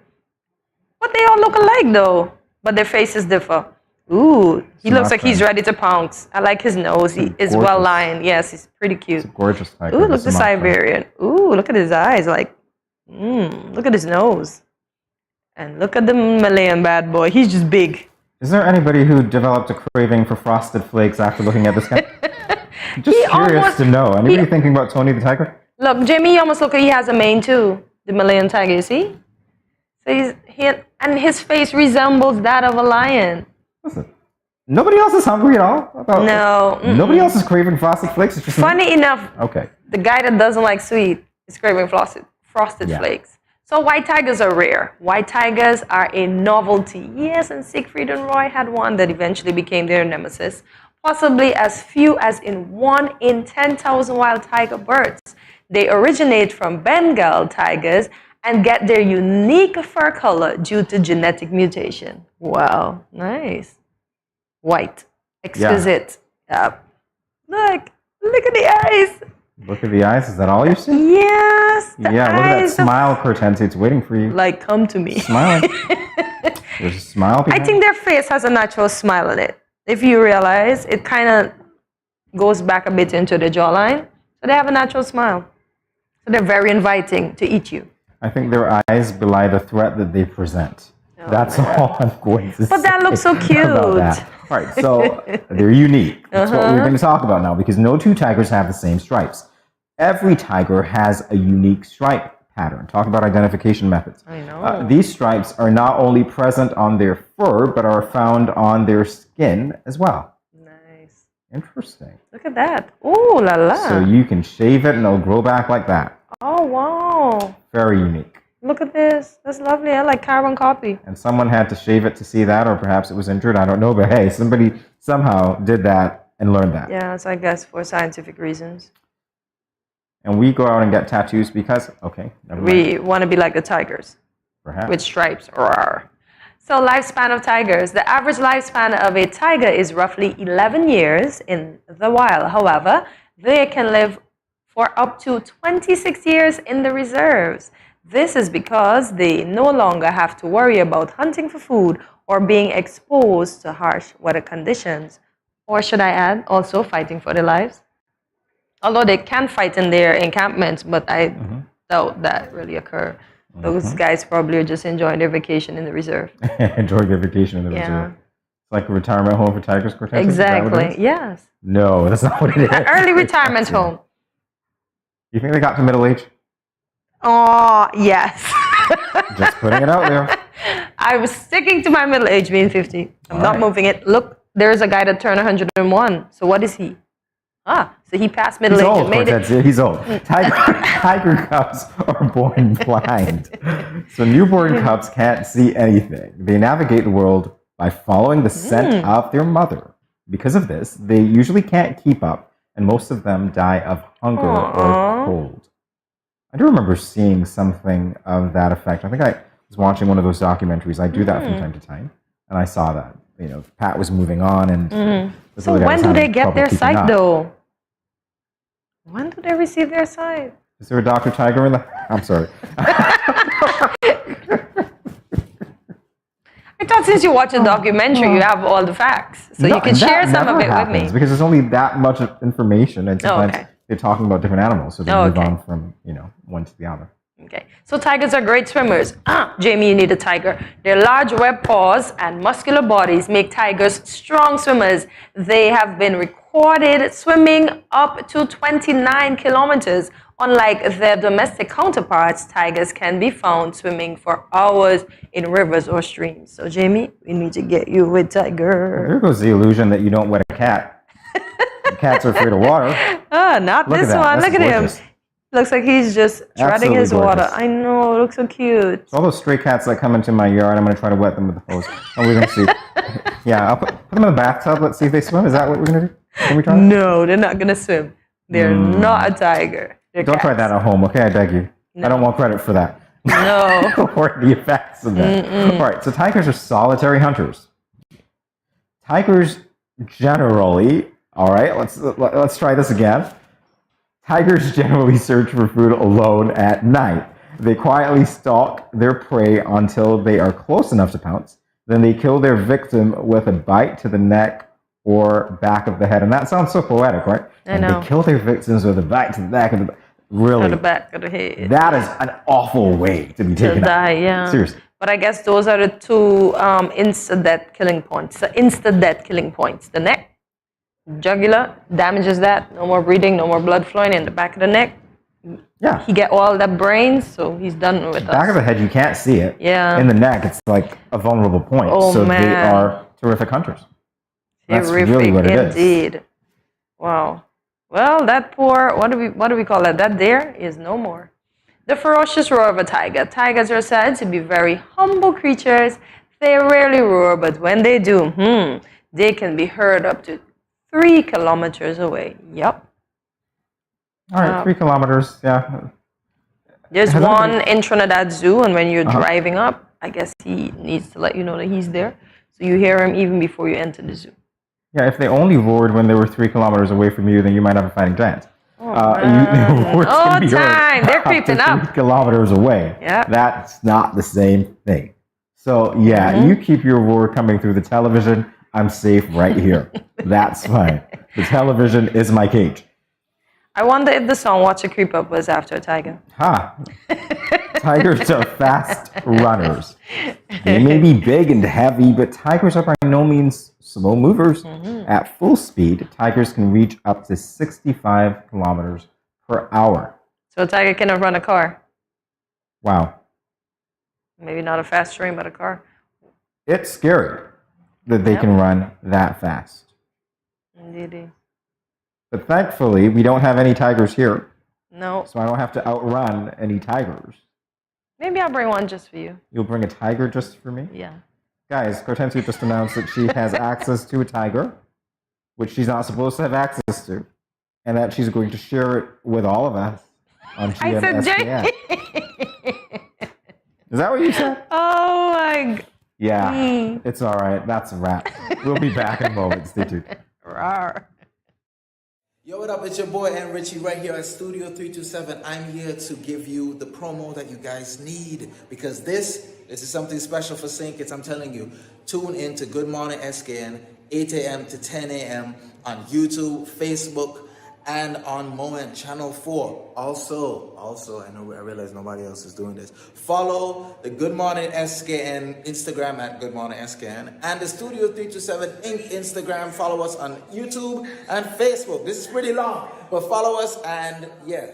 But they all look alike, though. But their faces differ. Ooh, he looks like he's ready to pounce. I like his nose. He is well lined. Yes, he's pretty cute. Gorgeous tiger. Ooh, look at the Siberian. Ooh, look at his eyes. Like, look at his nose. And look at the Malayan bad boy. He's just big. Is there anybody who developed a craving for frosted flakes after looking at this guy? Just curious to know. Anybody thinking about Tony the tiger? Look, Jamie, you almost look like he has a mane too. The Malayan tiger, you see? So and his face resembles that of a lion. Listen, nobody else is hungry at all? No. Nobody else is craving frosted flakes? It's just Funny enough, Okay. the guy that doesn't like sweet is craving frosted flakes. So white tigers are rare. White tigers are a novelty. Yes, and Siegfried and Roy had one that eventually became their nemesis. Possibly as few as in 1 in 10,000 wild tiger birds. They originate from Bengal tigers and get their unique fur color due to genetic mutation. Wow, nice. White, exquisite. Yep. Look at the eyes. Look at the eyes. Is that all you see? Yes. Yeah, look at that smile, Cortensi. It's waiting for you. Like, come to me. Smiling. There's a smile I behind. think their face has a natural smile in it. If you realize, it kind of goes back a bit into the jawline. So they have a natural smile. So they're very inviting to eat you. I think their eyes belie the threat that they present. That's all I'm going to say. But that looks so cute. About that. All right, so they're unique. That's what we're going to talk about now, because no 2 tigers have the same stripes. Every tiger has a unique stripe pattern. Talk about identification methods. I know. These stripes are not only present on their fur, but are found on their skin as well. Nice. Interesting. Look at that. Ooh la la. So you can shave it and it'll grow back like that. Oh, wow. Very unique. Look at this. That's lovely. I like carbon copy. And someone had to shave it to see that, or perhaps it was injured. I don't know, but hey, somebody somehow did that and learned that. Yeah, so I guess for scientific reasons. And we go out and get tattoos because, okay, never mind. We want to be like the tigers. Perhaps. With stripes. Roar. So lifespan of tigers. The average lifespan of a tiger is roughly 11 years in the wild. However, they can live for up to 26 years in the reserves. This is because they no longer have to worry about hunting for food or being exposed to harsh weather conditions. Or should I add, also fighting for their lives? Although they can fight in their encampments, but I doubt that really occur. Those guys probably are just enjoying their vacation in the reserve. Enjoying their vacation in the reserve. It's like a retirement home for tigers, Cortez? Exactly, yes. No, that's not what it is. An early retirement home. You think they got to middle age? Oh, yes. Just putting it out there. I was sticking to my middle age being 50. I'm not moving it. Look, there's a guy that turned 101. So what is he? So he passed middle age and made it. He's old. Tiger cubs are born blind. So newborn cubs can't see anything. They navigate the world by following the scent of their mother. Because of this, they usually can't keep up, and most of them die of hunger or cold. I do remember seeing something of that effect. I think I was watching one of those documentaries. I do that from time to time, and I saw that. You know, Pat was moving on, and so when do they get their sight, though? When do they receive their sight? Is there a Dr. Tiger in the... I'm sorry. I thought since you watch a documentary, you have all the facts. So you can share some of it with me. Because there's only that much information, and sometimes they're talking about different animals, so they move on from, one to the other. Okay, so tigers are great swimmers. Jamie, you need a tiger. Their large web paws and muscular bodies make tigers strong swimmers. They have been recorded swimming up to 29 kilometers. Unlike their domestic counterparts, tigers can be found swimming for hours in rivers or streams. So, Jamie, we need to get you a tiger. There goes the illusion that you don't wet a cat. Cats are afraid of water. Not this one. Look at him. Looks like he's just treading his water. I know, it looks so cute. So all those stray cats that come into my yard, I'm going to try to wet them with the hose. And we're going to see. Yeah, I'll put them in the bathtub. Let's see if they swim. Is that what we're going to do? Can we try? No, they're not going to swim. They're not a tiger. They're Don't try that at home, okay? I beg you. No. I don't want credit for that. No. Or the effects of that. All right, so tigers are solitary hunters. Tigers generally, all right, let's try this again. Tigers generally search for food alone at night. They quietly stalk their prey until they are close enough to pounce. Then they kill their victim with a bite to the neck or back of the head. And that sounds so poetic, right? I know. They kill their victims with a bite to the back of the really. To the back of the head. That is an awful way to be taken out. Die, yeah. Seriously. But I guess those are the two insta-death killing points. The insta-death killing points. The neck. Jugular damages that. No more breathing, no more blood flowing in the back of the neck. Yeah. He get all that brains, so he's done with us. Back of the head, you can't see it. Yeah. In the neck, it's like a vulnerable point. Oh, so man. they are terrific hunters. That's Terrific, really what it is. indeed. Wow. Well, that poor, what do we call that? That deer is no more. The ferocious roar of a tiger. Tigers are said to be very humble creatures. They rarely roar, but when they do, they can be heard up to 3 kilometers away. Yep. All right, 3 kilometers, yeah. There's one in Trinidad Zoo, and when you're driving up, I guess he needs to let you know that he's there. So you hear him even before you enter the zoo. Yeah, if they only roared when they were 3 kilometers away from you, then you might have a fighting chance. They're creeping up. 3 kilometers away. Yep. That's not the same thing. So, yeah, you keep your roar coming through the television. I'm safe right here. That's fine. The television is my cage. I wonder if the song Watch a Creep Up was after a tiger. Tigers are fast runners. They may be big and heavy, but tigers are by no means slow movers. At full speed, tigers can reach up to 65 kilometers per hour. So a tiger cannot run a car. Wow. Maybe not a fast train, but a car. It's scary that they can run that fast. Indeed. But thankfully, we don't have any tigers here. No. So I don't have to outrun any tigers. Maybe I'll bring one just for you. You'll bring a tiger just for me? Yeah. Guys, Cortensia just announced that she has access to a tiger, which she's not supposed to have access to, and that she's going to share it with all of us on I said GMSKN. Is that what you said? Oh my God. Yeah, it's all right. That's a wrap. We'll be back in a moment. Stay tuned. Rawr. Yo, what up? It's your boy N Richie right here at Studio 327. I'm here to give you the promo that you guys need because this is something special for St. Kitts. I'm telling you, tune in to Good Morning SKN, 8 a.m. to 10 a.m. on YouTube, Facebook, and on Moment Channel 4. Also, I realize nobody else is doing this. Follow the Good Morning SKN Instagram at Good Morning SKN and the Studio 327 Inc. Instagram. Follow us on YouTube and Facebook. This is pretty long, but follow us and yeah.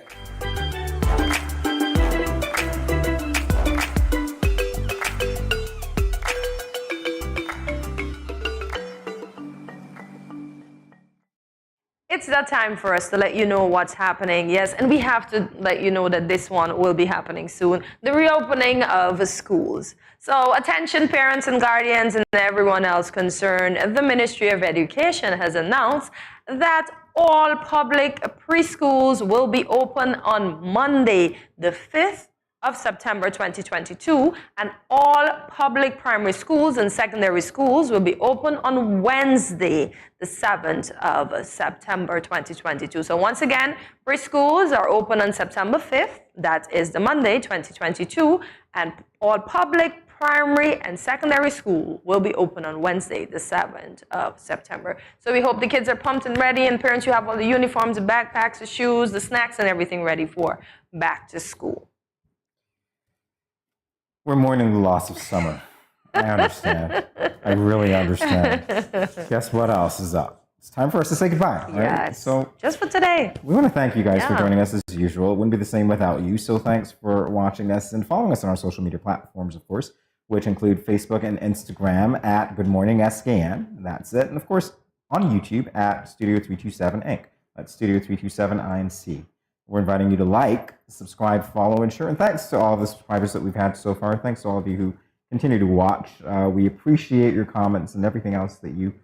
It's that time for us to let you know what's happening. Yes, and we have to let you know that this one will be happening soon. The reopening of schools. So attention parents and guardians and everyone else concerned, the Ministry of Education has announced that all public preschools will be open on Monday, the 5th of September 2022, and all public primary schools and secondary schools will be open on Wednesday, the 7th of September 2022. So once again, preschools are open on September 5th, that is the Monday 2022, and all public primary and secondary school will be open on Wednesday, the 7th of September. So we hope the kids are pumped and ready, and parents, you have all the uniforms, the backpacks, the shoes, the snacks, and everything ready for back to school. We're mourning the loss of summer. I understand. I really understand. Guess what else is up? It's time for us to say goodbye, right? Yes. So just for today. We want to thank you guys for Yeah. joining us as usual. It wouldn't be the same without you. So thanks for watching us and following us on our social media platforms, of course, which include Facebook and Instagram at Good Morning SKN. That's it. And of course, on YouTube at Studio 327 Inc. That's Studio 327 INC. We're inviting you to like, subscribe, follow, and share. And thanks to all the subscribers that we've had so far. Thanks to all of you who continue to watch. We appreciate your comments and everything else that you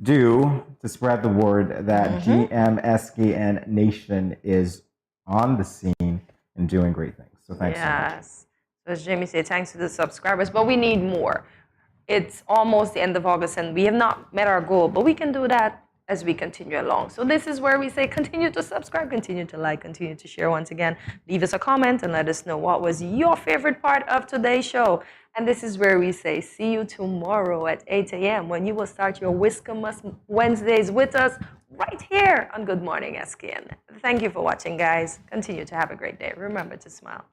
do to spread the word that GMSKN Nation is on the scene and doing great things. So thanks so much. Yes. So as Jamie said, thanks to the subscribers, but we need more. It's almost the end of August and we have not met our goal, but we can do that as we continue along. So this is where we say continue to subscribe, continue to like, continue to share. Once again, leave us a comment and let us know what was your favorite part of today's show. And this is where we say see you tomorrow at 8 a.m. when you will start your Whiskermas Wednesdays with us right here on Good Morning SKN. Thank you for watching, guys. Continue to have a great day. Remember to smile.